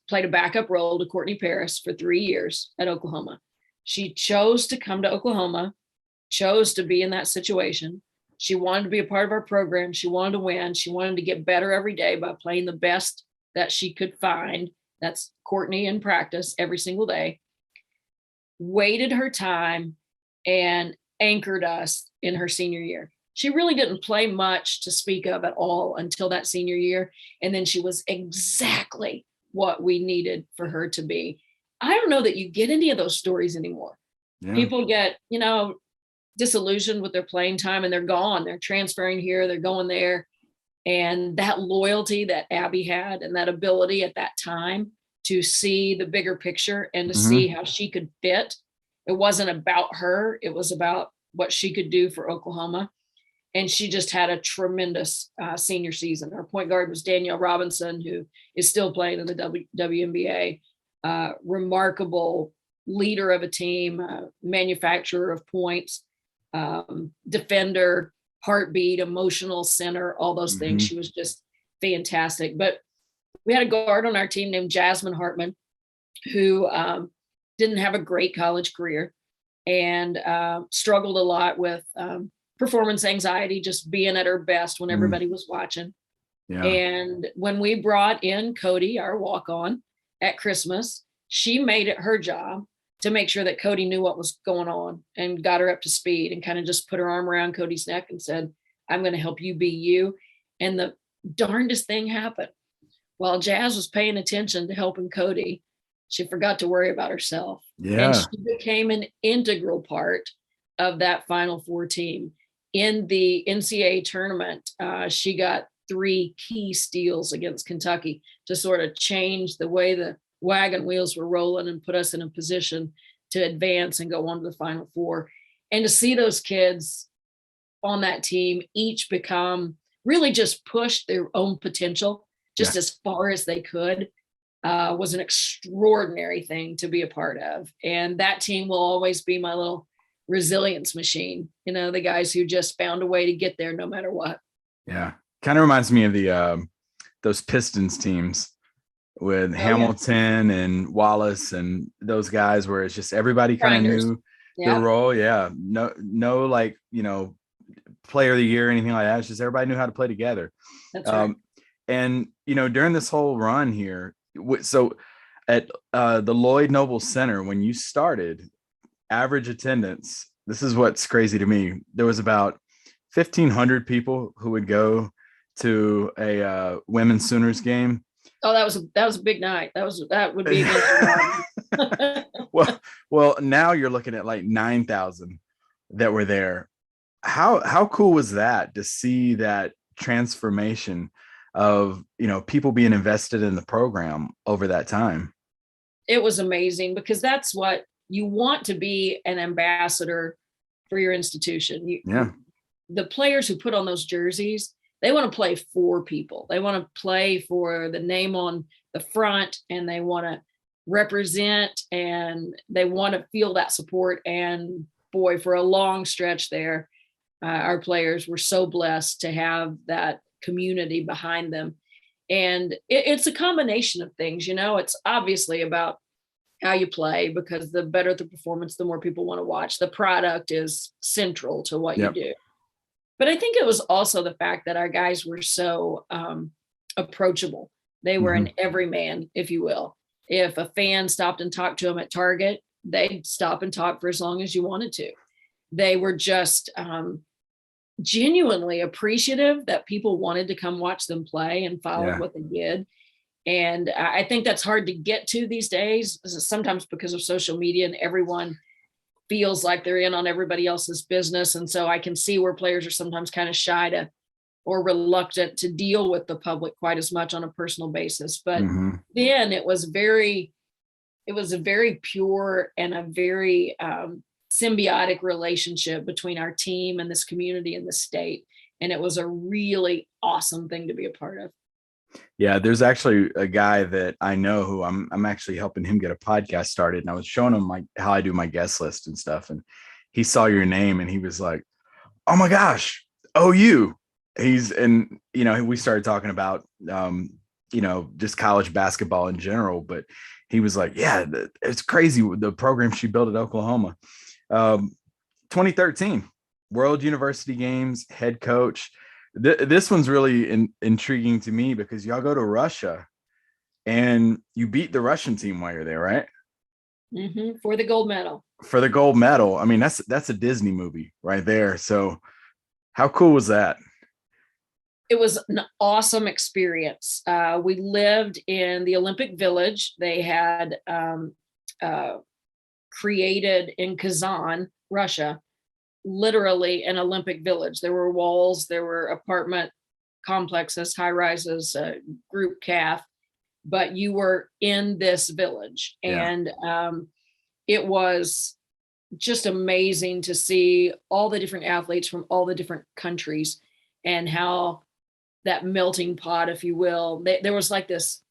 played a backup role to Courtney Paris for 3 years at Oklahoma. She chose to come to Oklahoma, chose to be in that situation. She wanted to be a part of our program. She wanted to win. She wanted to get better every day by playing the best that she could find. That's Courtney in practice every single day. Waited her time and anchored us in her senior year. She really didn't play much to speak of at all until that senior year. And then she was exactly what we needed for her to be. I don't know that you get any of those stories anymore. Yeah. People get, disillusioned with their playing time, and they're gone. They're transferring here, they're going there. And that loyalty that Abby had, and that ability at that time to see the bigger picture and to see how she could fit It wasn't about her. It was about what she could do for Oklahoma. And she just had a tremendous senior season. Her point guard was Danielle Robinson, who is still playing in the WNBA. Remarkable leader of a team, manufacturer of points, defender, heartbeat, emotional center, all those things. She was just fantastic. But we had a guard on our team named Jasmine Hartman, who didn't have a great college career and struggled a lot with performance anxiety, just being at her best when everybody was watching. Yeah. And when we brought in Cody, our walk-on, at Christmas, she made it her job to make sure that Cody knew what was going on and got her up to speed, and kind of just put her arm around Cody's neck and said, I'm going to help you be you. And the darndest thing happened. While Jazz was paying attention to helping Cody, she forgot to worry about herself. Yeah. And she became an integral part of that Final Four team. In the NCAA tournament, she got 3 key steals against Kentucky to sort of change the way the wagon wheels were rolling and put us in a position to advance and go on to the Final Four. And to see those kids on that team each become really just push their own potential just as far as they could was an extraordinary thing to be a part of. And that team will always be my little resilience machine, the guys who just found a way to get there no matter what. Yeah. Kind of reminds me of the those Pistons teams with Hamilton and Wallace and those guys, where it's just everybody kind of knew their role. Yeah. No, like, player of the year or anything like that. It's just everybody knew how to play together. That's right. And, during this whole run here, so at the Lloyd Noble Center, when you started, average attendance, this is what's crazy to me, there was about 1,500 people who would go to a women's Sooners game. Oh, that was a big night. That would be well, now you're looking at like 9,000 that were there. How cool was that to see that transformation of people being invested in the program over that time? It was amazing, because that's what you want to be, an ambassador for your institution. The players who put on those jerseys, they want to play for people. They want to play for the name on the front, and they want to represent, and they want to feel that support. And boy, for a long stretch there, our players were so blessed to have that community behind them. And it's a combination of things. It's obviously about how you play, because the better the performance, the more people want to watch. The product is central to what you do. But I think it was also the fact that our guys were so approachable. They were an everyman, if you will. If a fan stopped and talked to them at Target, they'd stop and talk for as long as you wanted to. They were just genuinely appreciative that people wanted to come watch them play and follow what they did. And I think that's hard to get to these days, sometimes because of social media, and everyone feels like they're in on everybody else's business. And so I can see where players are sometimes kind of shy to, or reluctant to deal with the public quite as much on a personal basis. But then it was a very pure and a very symbiotic relationship between our team and this community and the state. And it was a really awesome thing to be a part of. Yeah, there's actually a guy that I know who I'm actually helping him get a podcast started. And I was showing him how I do my guest list and stuff. And he saw your name and he was like, oh my gosh, OU. We started talking about, just college basketball in general. But he was like, yeah, it's crazy the program she built at Oklahoma. 2013 World University Games, head coach. This one's really intriguing to me, because y'all go to Russia and you beat the Russian team while you're there, right? For the gold medal. I mean, that's a Disney movie right there. So how cool was that? It was an awesome experience. We lived in the Olympic Village. They had created in Kazan, Russia, literally an Olympic Village. There were walls, there were apartment complexes, high rises, group calf, but you were in this village. And it was just amazing to see all the different athletes from all the different countries and how that melting pot, if you will, there was like this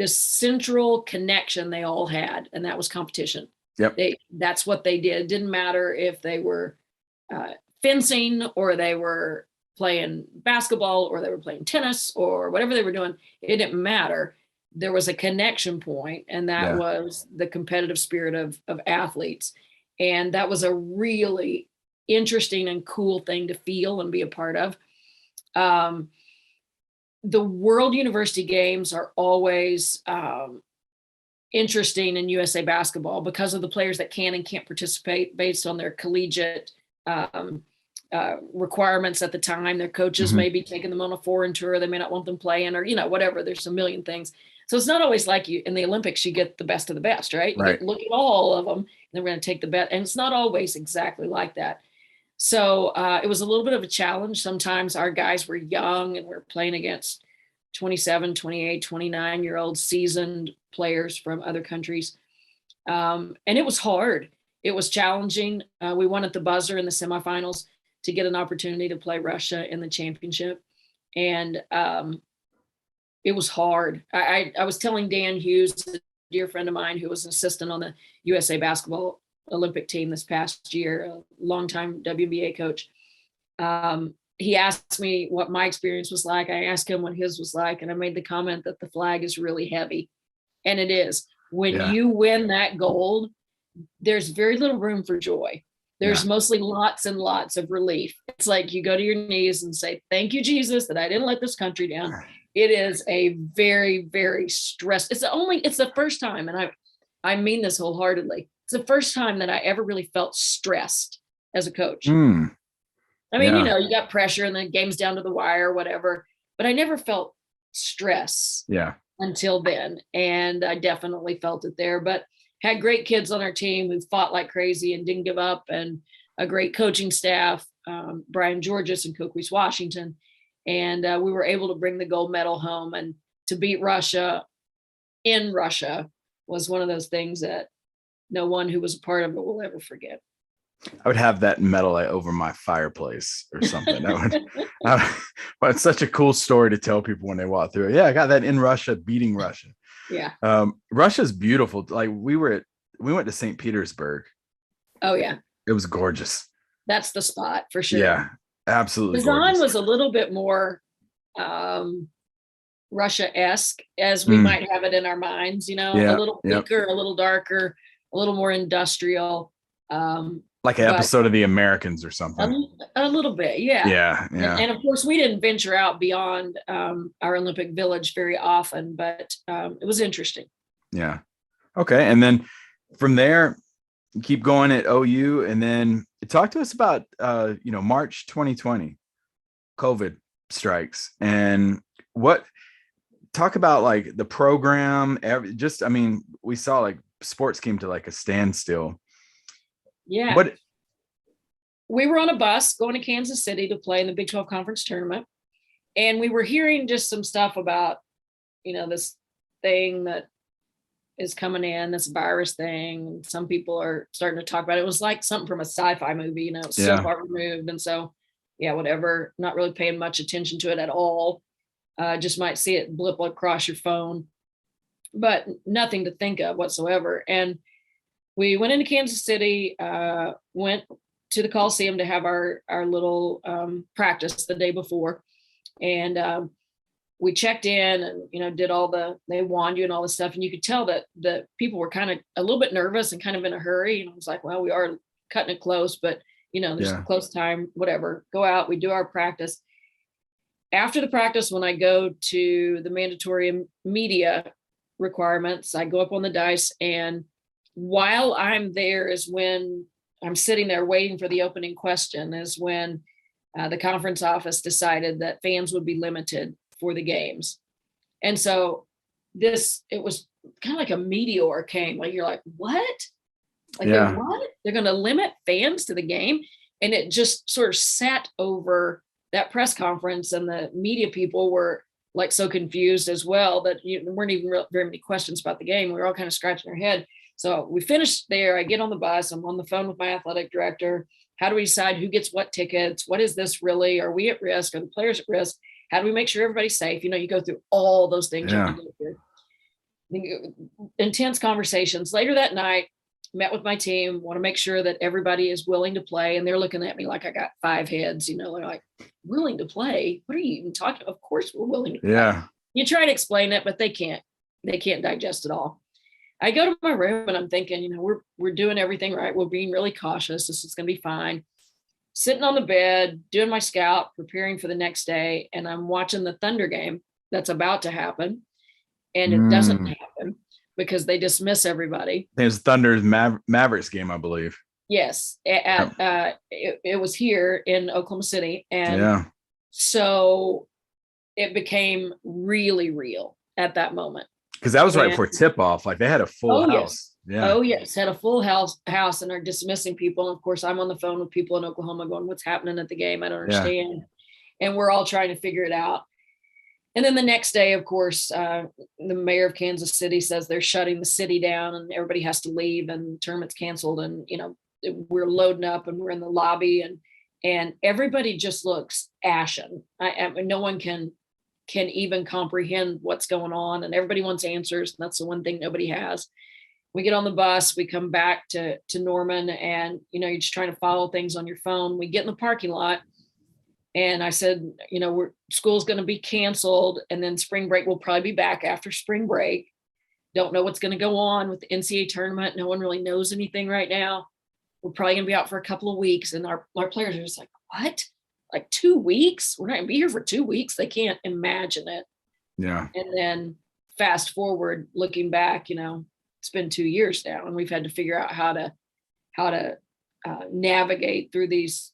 central connection they all had, and that was competition. Yep. That's what they did. It didn't matter if they were fencing or they were playing basketball or they were playing tennis or whatever they were doing. It didn't matter. There was a connection point, and that was the competitive spirit of athletes. And that was a really interesting and cool thing to feel and be a part of. The World University Games are always interesting in USA basketball because of the players that can and can't participate based on their collegiate requirements at the time. Their coaches may be taking them on a foreign tour. They may not want them playing, or, whatever. There's a million things. So it's not always like you in the Olympics, you get the best of the best, right? You get, look at all of them, and then we're going to take the best. And it's not always exactly like that. So it was a little bit of a challenge. Sometimes our guys were young and we're playing against 27, 28, 29-year-old seasoned players from other countries. And it was hard. It was challenging. We won at the buzzer in the semifinals to get an opportunity to play Russia in the championship. And it was hard. I was telling Dan Hughes, a dear friend of mine who was an assistant on the USA basketball Olympic team this past year, a longtime WNBA coach. He asked me what my experience was like. I asked him what his was like, and I made the comment that the flag is really heavy. And it is. When you win that gold, there's very little room for joy. There's mostly lots and lots of relief. It's like you go to your knees and say, thank you, Jesus, that I didn't let this country down. It is a very, very stressed. It's the first time, and I mean this wholeheartedly. It's the first time that I ever really felt stressed as a coach. I mean, you got pressure and the game's down to the wire or whatever, but I never felt stress until then. And I definitely felt it there, but had great kids on our team who fought like crazy and didn't give up, and a great coaching staff, Brian Georges and Coquise Washington. And we were able to bring the gold medal home, and to beat Russia in Russia was one of those things that no one who was a part of it will ever forget. I would have that medal over my fireplace or something. But it's such a cool story to tell people when they walk through it. Yeah, I got that in Russia, beating Russia. Yeah. Russia's beautiful. Like we went to St. Petersburg. Oh yeah. It was gorgeous. That's the spot for sure. Yeah, absolutely. Kazan was a little bit more Russia-esque, as we might have it in our minds, a little thicker, a little darker, a little more industrial. Like an episode of The Americans or something. A little bit, yeah. Yeah. And of course, we didn't venture out beyond our Olympic Village very often, but it was interesting. Yeah. Okay. And then from there, you keep going at OU, and then talk to us about, March 2020, COVID strikes, and talk about like the program. We saw like sports came to like a standstill. Yeah. We were on a bus going to Kansas City to play in the Big 12 Conference Tournament. And we were hearing just some stuff about, this thing that is coming in, this virus thing. Some people are starting to talk about it. It was like something from a sci-fi movie, so far removed. And so, whatever, not really paying much attention to it at all. Just might see it blip across your phone, but nothing to think of whatsoever. And we went into Kansas City, went to the Coliseum to have our little practice the day before. And we checked in and, did they wand you and all this stuff. And you could tell that the people were kind of a little bit nervous and kind of in a hurry. And I was like, well, we are cutting it close, but, there's a close time, whatever. Go out, we do our practice. After the practice, when I go to the mandatory media requirements, I go up on the dais, and while I'm there is when I'm sitting there waiting for the opening question, is when the conference office decided that fans would be limited for the games. And so it was kind of like a meteor came, like, you're like, what? Like, what? They're going to limit fans to the game? And it just sort of sat over that press conference, and the media people were like so confused as well that there weren't even very many questions about the game. We were all kind of scratching our head. So we finished there. I get on the bus. I'm on the phone with my athletic director. How do we decide who gets what tickets? What is this really? Are we at risk? Are the players at risk? How do we make sure everybody's safe? You know, you go through all those things you have to go through. Intense conversations. Later that night, met with my team, want to make sure that everybody is willing to play. And they're looking at me like I got 5 heads, you know, they're like, willing to play? What are you even talking about? Of course we're willing to play. Yeah. You try to explain it, but they can't digest it all. I go to my room and I'm thinking, you know, we're doing everything right. We're being really cautious. This is going to be fine. Sitting on the bed, doing my scout, preparing for the next day. And I'm watching the Thunder game that's about to happen. And it doesn't happen because they dismiss everybody. There's Thunder's Mavericks game, I believe. Yes. It was here in Oklahoma City. And so it became really real at that moment. Because that was right before tip off. Like they had a full house. Yes. Yeah. Oh, yes. Had a full house and are dismissing people. And of course, I'm on the phone with people in Oklahoma going, what's happening at the game? I don't understand. And we're all trying to figure it out. And then the next day, of course, the mayor of Kansas City says they're shutting the city down and everybody has to leave and the tournament's canceled. And, you know, we're loading up and we're in the lobby and everybody just looks ashen. I mean, no one can even comprehend what's going on. And everybody wants answers. And that's the one thing nobody has. We get on the bus, we come back to Norman and, you know, you're just trying to follow things on your phone. We get in the parking lot and I said, you know, school's going to be canceled and then spring break will probably be back after spring break. Don't know what's going to go on with the NCAA tournament. No one really knows anything right now. We're probably going to be out for a couple of weeks. And our players are just like, what? Like 2 weeks? We're not going to be here for 2 weeks. They can't imagine it. Yeah. And then fast forward, looking back, you know, it's been 2 years now and we've had to figure out how to navigate through these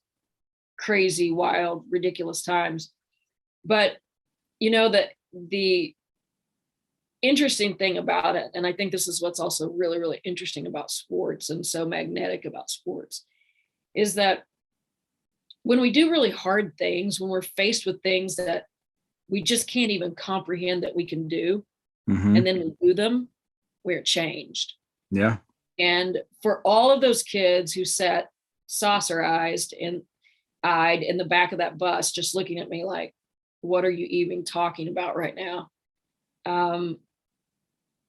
crazy, wild, ridiculous times. But, you know, that the interesting thing about it, and I think this is what's also really, really interesting about sports and so magnetic about sports, is that when we do really hard things, when we're faced with things that we just can't even comprehend that we can do, and then we do them, we're changed. Yeah. And for all of those kids who sat saucer-eyed and eyed in the back of that bus, just looking at me like, what are you even talking about right now?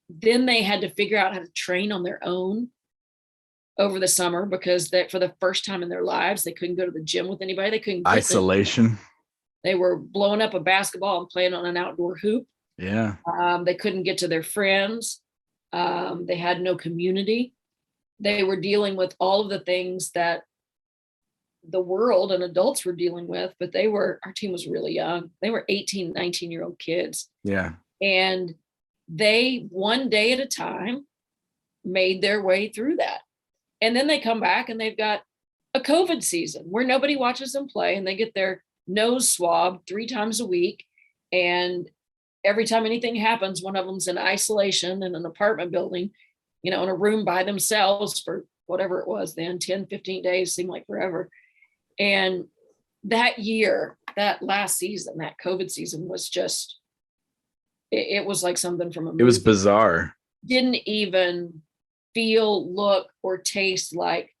Then they had to figure out how to train on their own over the summer because for the first time in their lives, they couldn't go to the gym with anybody. They couldn't isolation. They were blowing up a basketball and playing on an outdoor hoop. Yeah. They couldn't get to their friends. They had no community. They were dealing with all of the things that the world and adults were dealing with, but our team was really young. They were 18, 19-year-old kids. Yeah. And they, one day at a time, made their way through that. And then they come back and they've got a COVID season where nobody watches them play and they get their nose swabbed 3 times a week. And every time anything happens, one of them's in isolation in an apartment building, you know, in a room by themselves for whatever it was then, 10, 15 days, seemed like forever. And that year, that last season, that COVID season was just, it was like something from a movie. It was bizarre. Didn't even feel, look, or taste like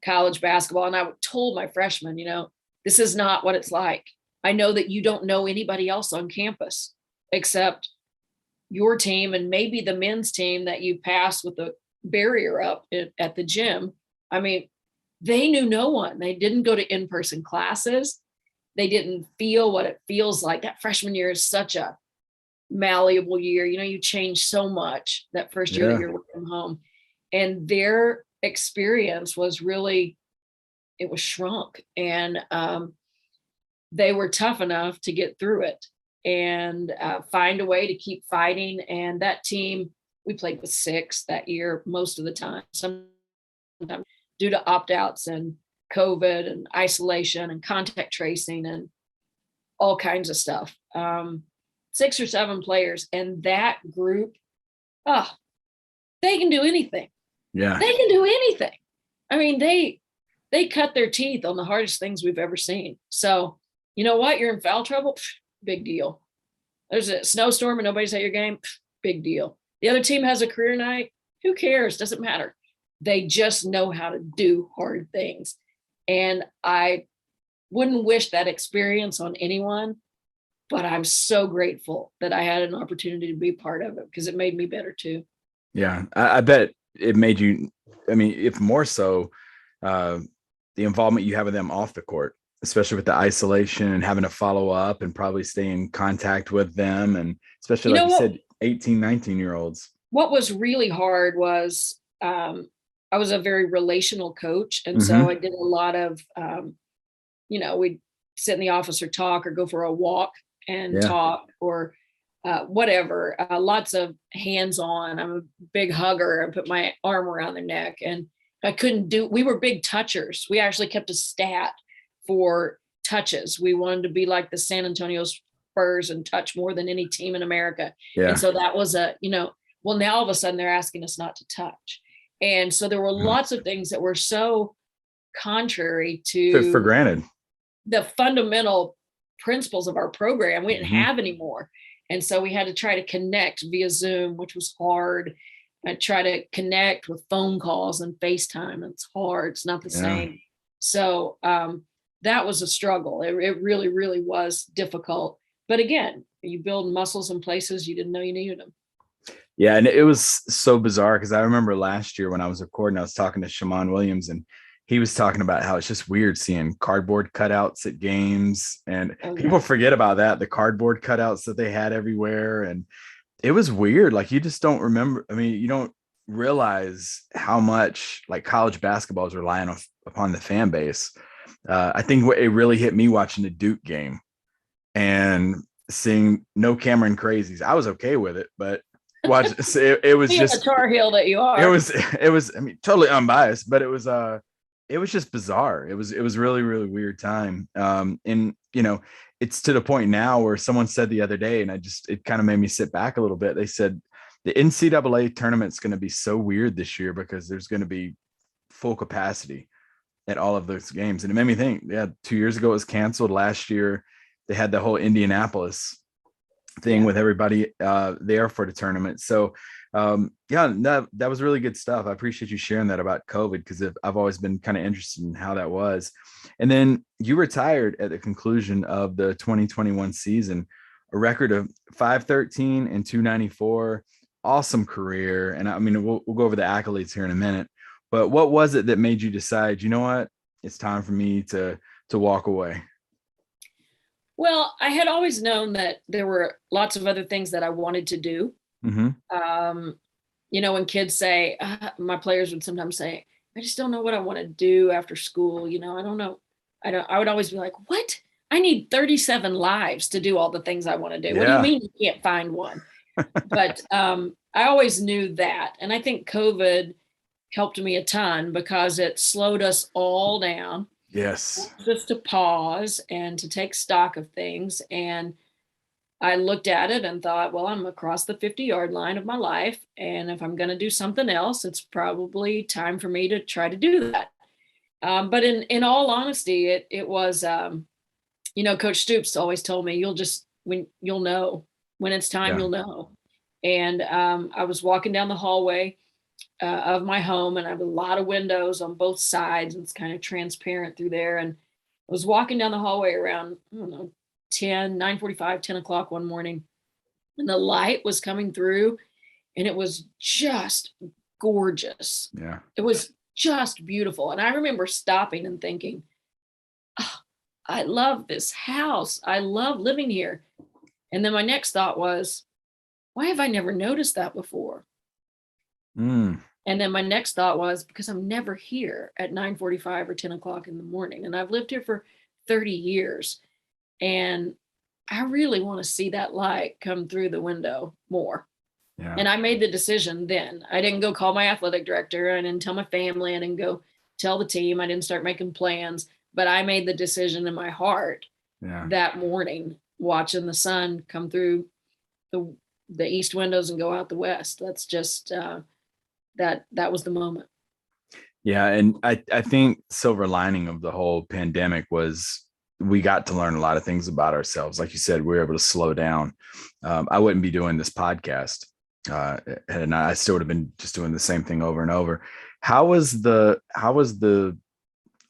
college basketball. And I told my freshmen, you know, this is not what it's like. I know that you don't know anybody else on campus except your team and maybe the men's team that you passed with the barrier up at the gym. I mean, they knew no one. They didn't go to in-person classes. They didn't feel what it feels like. That freshman year is such a malleable year. You know, you change so much that first year that you're working from home. And their experience was really, it was shrunk. And they were tough enough to get through it and find a way to keep fighting. And that team, we played with 6 that year most of the time. Sometimes due to opt-outs and COVID and isolation and contact tracing and all kinds of stuff. 6 or 7 players. And that group, they can do anything. Yeah. They can do anything. I mean, they cut their teeth on the hardest things we've ever seen. So, you know what? You're in foul trouble. Big deal. There's a snowstorm and nobody's at your game. Big deal. The other team has a career night. Who cares? Doesn't matter. They just know how to do hard things. And I wouldn't wish that experience on anyone, but I'm so grateful that I had an opportunity to be part of it because it made me better too. Yeah, I bet it made you, I mean, if more so, the involvement you have with them off the court, especially with the isolation and having to follow up and probably stay in contact with them. And especially, like you said, 18, 19-year-olds. What was really hard was I was a very relational coach. And Mm-hmm. so I did a lot of, we'd sit in the office or talk or go for a walk and talk or whatever. Lots of hands-on. I'm a big hugger. I put my arm around their neck, and we were big touchers. We actually kept a stat for touches. We wanted to be like the San Antonio Spurs and touch more than any team in America. Yeah. And so that was well, now all of a sudden they're asking us not to touch. And so there were lots of things that were so contrary to for granted the fundamental principles of our program. We didn't have anymore. And so we had to try to connect via Zoom, which was hard. I try to connect with phone calls and FaceTime. It's hard. It's not the same. So that was a struggle. It really, really was difficult. But again, you build muscles in places you didn't know you needed them. Yeah. And it was so bizarre because I remember last year when I was recording, I was talking to Shammond Williams, and he was talking about how it's just weird seeing cardboard cutouts at games, and people forget about that, the cardboard cutouts that they had everywhere. And it was weird. Like, you just don't remember. I mean, you don't realize how much like college basketball is relying upon the fan base. I think it really hit me watching the Duke game and seeing no Cameron crazies. I was okay with it, but it was just the Tar Heel that you are. It was, I mean, totally unbiased, but it was just bizarre. It was really, really weird time. And it's to the point now where someone said the other day, and it kind of made me sit back a little bit. They said the NCAA tournament's going to be so weird this year because there's going to be full capacity at all of those games. And it made me think, 2 years ago it was canceled. Last year they had the whole Indianapolis thing with everybody there for the tournament. So that was really good stuff. I appreciate you sharing that about COVID, because I've always been kind of interested in how that was. And then you retired at the conclusion of the 2021 season, a record of 513 and 294. Awesome career. And I mean, we'll go over the accolades here in a minute, but what was it that made you decide, you know what, it's time for me to walk away? Well, I had always known that there were lots of other things that I wanted to do. When kids say, my players would sometimes say, I just don't know what I want to do after school. I don't know. I would always be like, what? I need 37 lives to do all the things I want to do. Yeah. What do you mean you can't find one? But I always knew that. And I think COVID helped me a ton because it slowed us all down. Yes. Just to pause and to take stock of things. And I looked at it and thought, well, I'm across the 50-yard line of my life. And if I'm going to do something else, it's probably time for me to try to do that. But in all honesty, it was, Coach Stoops always told me, you'll know when it's time, you'll know. And I was walking down the hallway of my home, and I have a lot of windows on both sides, and it's kind of transparent through there. And I was walking down the hallway around, 9:45, 10 o'clock one morning, and the light was coming through, and it was just gorgeous. Yeah. It was just beautiful. And I remember stopping and thinking, oh, I love this house. I love living here. And then my next thought was, why have I never noticed that before? And then my next thought was, because I'm never here at 9:45 or 10 o'clock in the morning. And I've lived here for 30 years. And I really want to see that light come through the window more. Yeah. And I made the decision then. I didn't go call my athletic director. I didn't tell my family. I didn't go tell the team. I didn't start making plans. But I made the decision in my heart that morning, watching the sun come through the east windows and go out the west. That's just that was the moment. Yeah. And I think silver lining of the whole pandemic was we got to learn a lot of things about ourselves. Like you said, we were able to slow down. I wouldn't be doing this podcast and I still would have been just doing the same thing over and over. How was the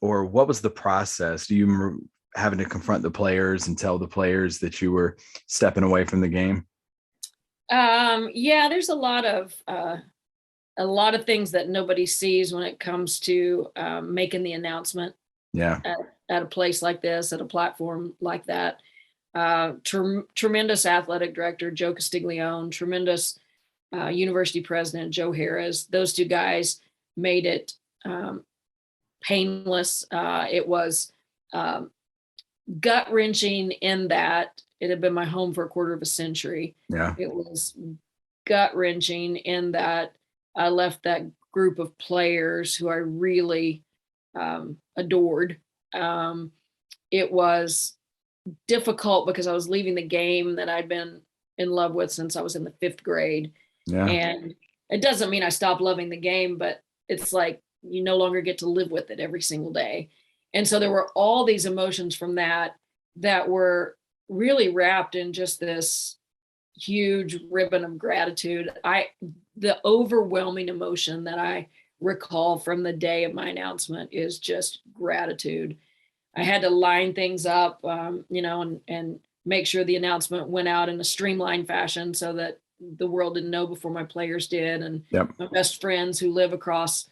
or what was the process? Do you remember having to confront the players and tell the players that you were stepping away from the game? Yeah, there's a lot of things that nobody sees when it comes to making the announcement Yeah. at a place like this, at a platform like that. Tremendous athletic director Joe Castiglione, tremendous university president Joe Harris. Those two guys made it painless. It was um, gut wrenching in that it had been my home for a quarter of a century. Yeah. It was gut wrenching in that I left that group of players who I really adored. It was difficult because I was leaving the game that I'd been in love with since I was in the fifth grade. Yeah. And it doesn't mean I stopped loving the game, but it's like you no longer get to live with it every single day. And so there were all these emotions from that were really wrapped in just this huge ribbon of gratitude. The overwhelming emotion that I recall from the day of my announcement is just gratitude. I had to line things up, and make sure the announcement went out in a streamlined fashion so that the world didn't know before my players did. And Yep. my best friends who live across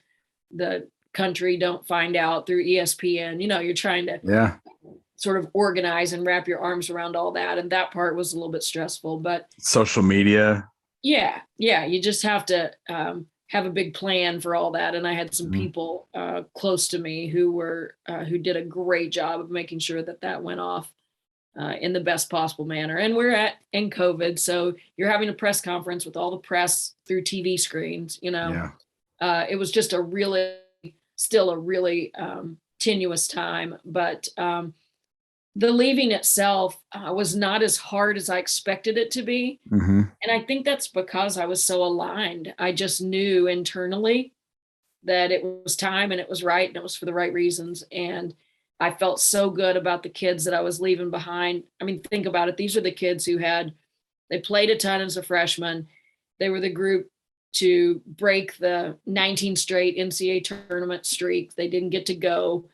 the country don't find out through ESPN. You're trying to Yeah. sort of organize and wrap your arms around all that. And that part was a little bit stressful, but Social media. yeah, you just have to have a big plan for all that. And I had some Mhm. people close to me who did a great job of making sure that went off in the best possible manner. And we're in COVID, so you're having a press conference with all the press through TV screens. Yeah. It was just still a really tenuous time, but the leaving itself was not as hard as I expected it to be. Hmm. And I think that's because I was so aligned. I just knew internally that it was time and it was right and it was for the right reasons. And I felt so good about the kids that I was leaving behind. I mean, think about it. These are the kids they played a ton as a freshman. They were the group to break the 19 straight NCAA tournament streak. They didn't get to go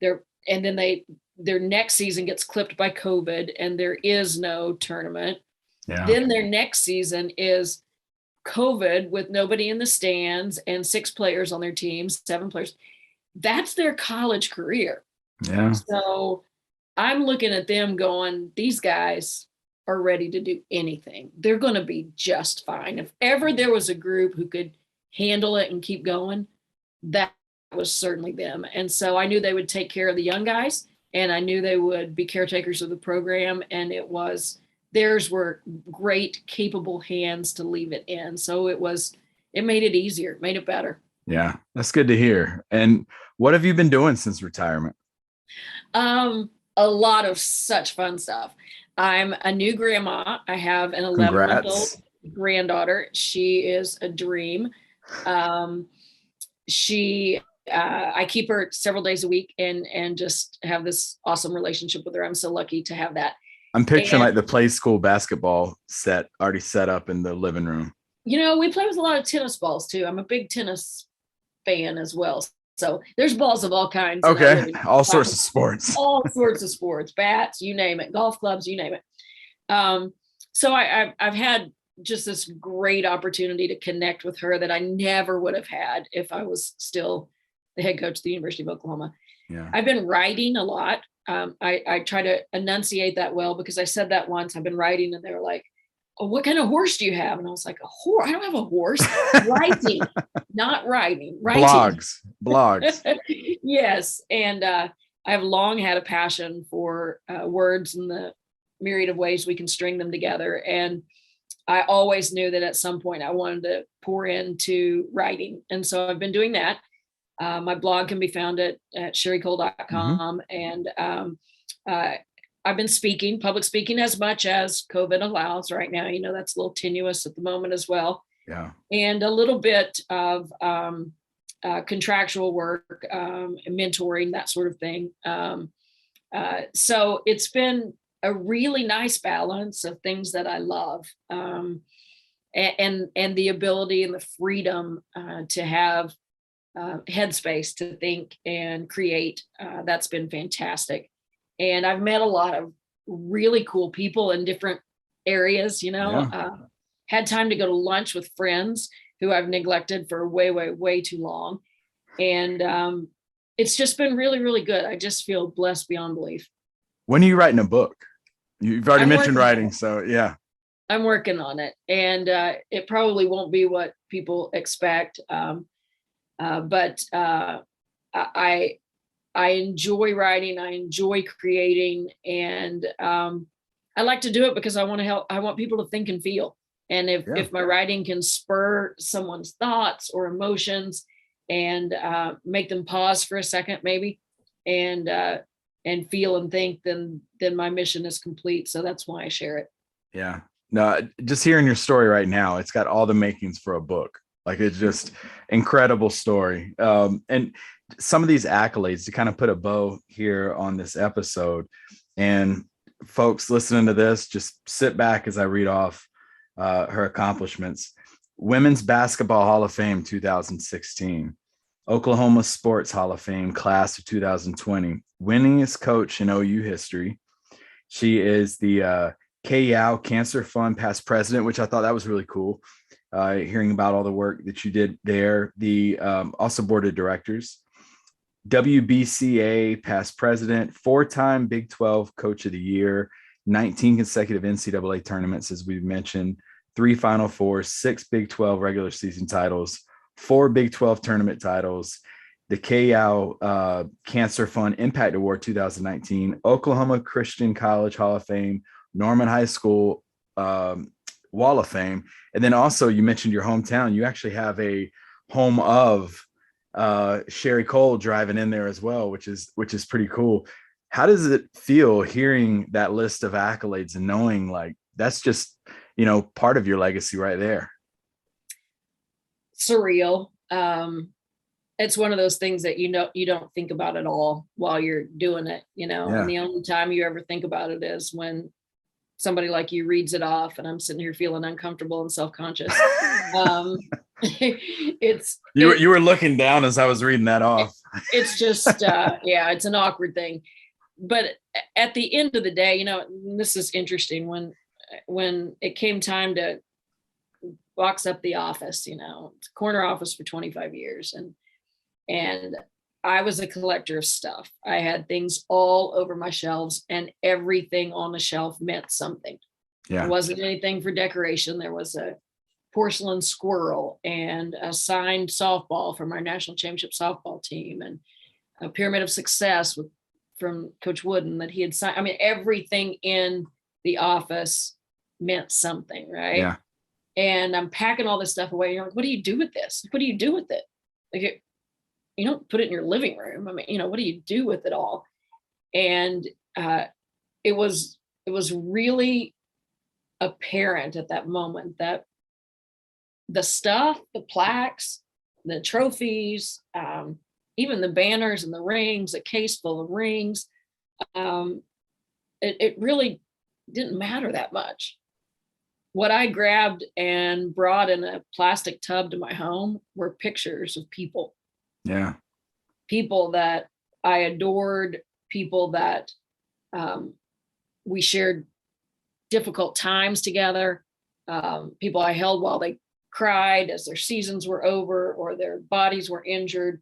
there. And then their next season gets clipped by COVID and there is no tournament. Yeah. Then their next season is COVID with nobody in the stands and 6 players on their team, 7 players. That's their college career. Yeah. So I'm looking at them going, these guys are ready to do anything. They're going to be just fine. If ever there was a group who could handle it and keep going, that was certainly them. And so I knew they would take care of the young guys and I knew they would be caretakers of the program. And theirs were great, capable hands to leave it in. So it made it easier, made it better. Yeah. That's good to hear. And what have you been doing since retirement? A lot of such fun stuff. I'm a new grandma. I have an 11-month-old Congrats. granddaughter. She is a dream. I keep her several days a week and just have this awesome relationship with her. I'm so lucky to have that. I'm picturing like And the play school basketball set already set up in the living room. we play with a lot of tennis balls too. I'm a big tennis fan as well. So there's balls of all kinds. Okay. All sorts of sports. All sorts of sports, bats, you name it, golf clubs, you name it. So I've had just this great opportunity to connect with her that I never would have had if I was still the head coach at the University of Oklahoma. Yeah. I've been writing a lot. I try to enunciate that well because I said that once. I've been writing and they were like, oh, what kind of horse do you have? And I was like, a horse? I don't have a horse. Writing, not writing. Blogs. Yes. And I've long had a passion for words and the myriad of ways we can string them together. And I always knew that at some point I wanted to pour into writing. And so I've been doing that. My blog can be found at sherricoale.com. Mm-hmm. And I've been public speaking as much as COVID allows right now. That's a little tenuous at the moment as well. Yeah. And a little bit of contractual work, mentoring, that sort of thing. So it's been a really nice balance of things that I love. and the ability and the freedom to have headspace to think and create. That's been fantastic. And I've met a lot of really cool people in different areas, had time to go to lunch with friends who I've neglected for way, way, way too long. And it's just been really, really good. I just feel blessed beyond belief. When are you writing a book? You've already mentioned writing, so yeah. I'm working on it, and it probably won't be what people expect. But I enjoy writing. I enjoy creating, and I like to do it because I want to help. I want people to think and feel. And if my writing can spur someone's thoughts or emotions and make them pause for a second, maybe, and feel and think, then my mission is complete. So that's why I share it. Yeah. No, just hearing your story right now, it's got all the makings for a book. Like, it's just incredible story. And some of these accolades, to kind of put a bow here on this episode, and folks listening to this, just sit back as I read off her accomplishments. Women's Basketball Hall of Fame 2016, Oklahoma Sports Hall of Fame class of 2020, winningest coach in OU history. She is the Coale Cancer Fund past president, which I thought that was really cool. Hearing about all the work that you did there. The also board of directors, WBCA past president, 4-time Big 12 Coach of the Year, 19 consecutive NCAA tournaments, as we've mentioned, 3 Final Fours, 6 Big 12 regular season titles, 4 Big 12 tournament titles, the Coale Cancer Fund Impact Award 2019, Oklahoma Christian College Hall of Fame, Norman High School Wall of Fame. And then also, you mentioned your hometown. You actually have a home of Sherri Coale driving in there as well, which is pretty cool. How does it feel hearing that list of accolades and knowing like that's just, part of your legacy right there? Surreal. It's one of those things that you don't think about at all while you're doing it, and the only time you ever think about it is when somebody like you reads it off, and I'm sitting here feeling uncomfortable and self-conscious. You were looking down as I was reading that off. It's just it's an awkward thing. But at the end of the day, this is interesting. When it came time to box up the office, corner office for 25 years, and I was a collector of stuff. I had things all over my shelves, and everything on the shelf meant something. Yeah. It wasn't anything for decoration. There was a porcelain squirrel and a signed softball from our national championship softball team, and a pyramid of success from Coach Wooden that he had signed. I mean, everything in the office meant something, right? Yeah. And I'm packing all this stuff away. You're like, what do you do with this? What do you do with it? Like, you don't put it in your living room. I mean, what do you do with it all? And it was really apparent at that moment that the stuff, the plaques, the trophies, even the banners and the rings, a case full of rings, it really didn't matter that much. What I grabbed and brought in a plastic tub to my home were pictures of people. Yeah. People that I adored, people that we shared difficult times together, people I held while they cried as their seasons were over or their bodies were injured.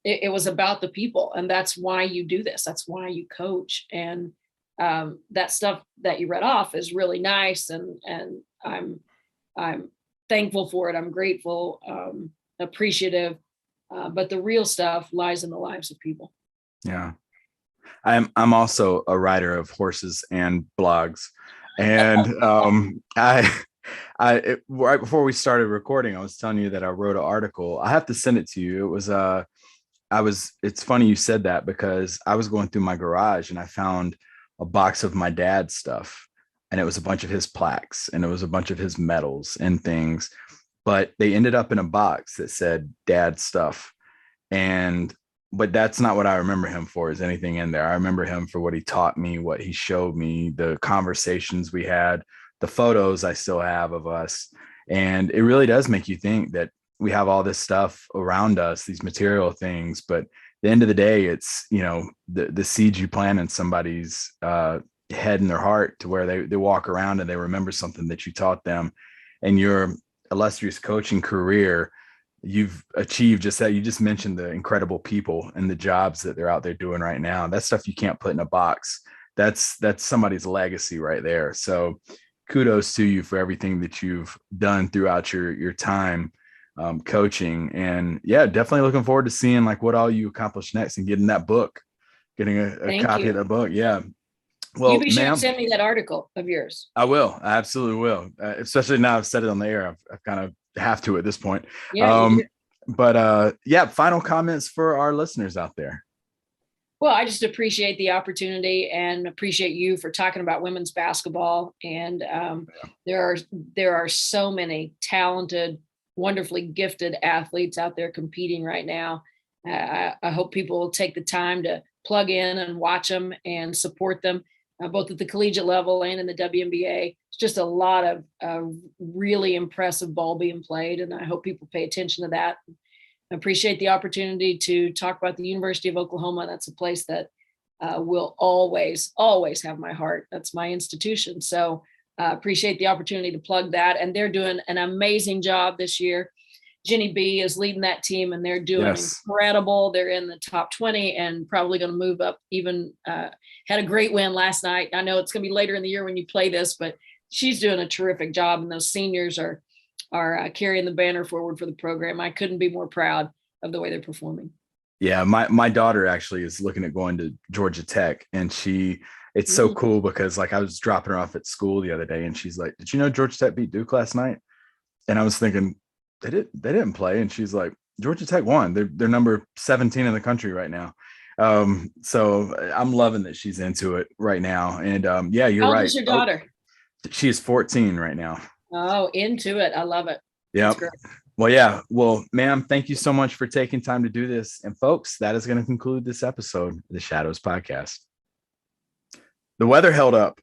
It was about the people, and that's why you do this. That's why you coach. And that stuff that you read off is really nice, and I'm thankful for it. I'm grateful, appreciative, but the real stuff lies in the lives of people. Yeah, I'm also a writer of horses and blogs, and right before we started recording, I was telling you that I wrote an article. I have to send it to you. It was it's funny you said that, because I was going through my garage and I found a box of my dad's stuff, and it was a bunch of his plaques and it was a bunch of his medals and things, but they ended up in a box that said dad stuff. But that's not what I remember him for, is anything in there. I remember him for what he taught me, what he showed me, the conversations we had, the photos I still have of us. And it really does make you think that we have all this stuff around us, these material things, but at the end of the day, it's, the seeds you plant in somebody's head and their heart, to where they walk around and they remember something that you taught them. And your illustrious coaching career, you've achieved just that. You just mentioned the incredible people and the jobs that they're out there doing right now. That's stuff you can't put in a box. That's somebody's legacy right there. So kudos to you for everything that you've done throughout your time coaching. And yeah, definitely looking forward to seeing like what all you accomplish next, and getting that book, getting a copy of the book. Yeah. Well, you be sure to send me that article of yours. I will. I absolutely will. Especially now I've said it on the air. I've kind of have to at this point. Yeah. Yeah, final comments for our listeners out there. Well, I just appreciate the opportunity and appreciate you for talking about women's basketball. And there are so many talented, wonderfully gifted athletes out there competing right now. I hope people will take the time to plug in and watch them and support them, both at the collegiate level and in the WNBA. It's just a lot of really impressive ball being played, and I hope people pay attention to that. I appreciate the opportunity to talk about the University of Oklahoma. That's a place that will always, always have my heart. That's my institution. So appreciate the opportunity to plug that. And they're doing an amazing job this year. Jenny B is leading that team, and they're doing incredible. They're in the top 20 and probably going to move up even. Had a great win last night. I know it's going to be later in the year when you play this, but she's doing a terrific job. And those seniors are carrying the banner forward for the program. I couldn't be more proud of the way they're performing. Yeah, my daughter actually is looking at going to Georgia Tech, and it's so cool because like I was dropping her off at school the other day, and she's like, "Did you know Georgia Tech beat Duke last night?" And I was thinking, they didn't play, and she's like, "Georgia Tech won. They're number 17 in the country right now." So I'm loving that she's into it right now. And yeah, you're right. How old is your daughter? She is 14 right now. Oh, into it. I love it. Yeah. Well, yeah. Well, ma'am, thank you so much for taking time to do this. And folks, that is going to conclude this episode of the Shadows Podcast. The weather held up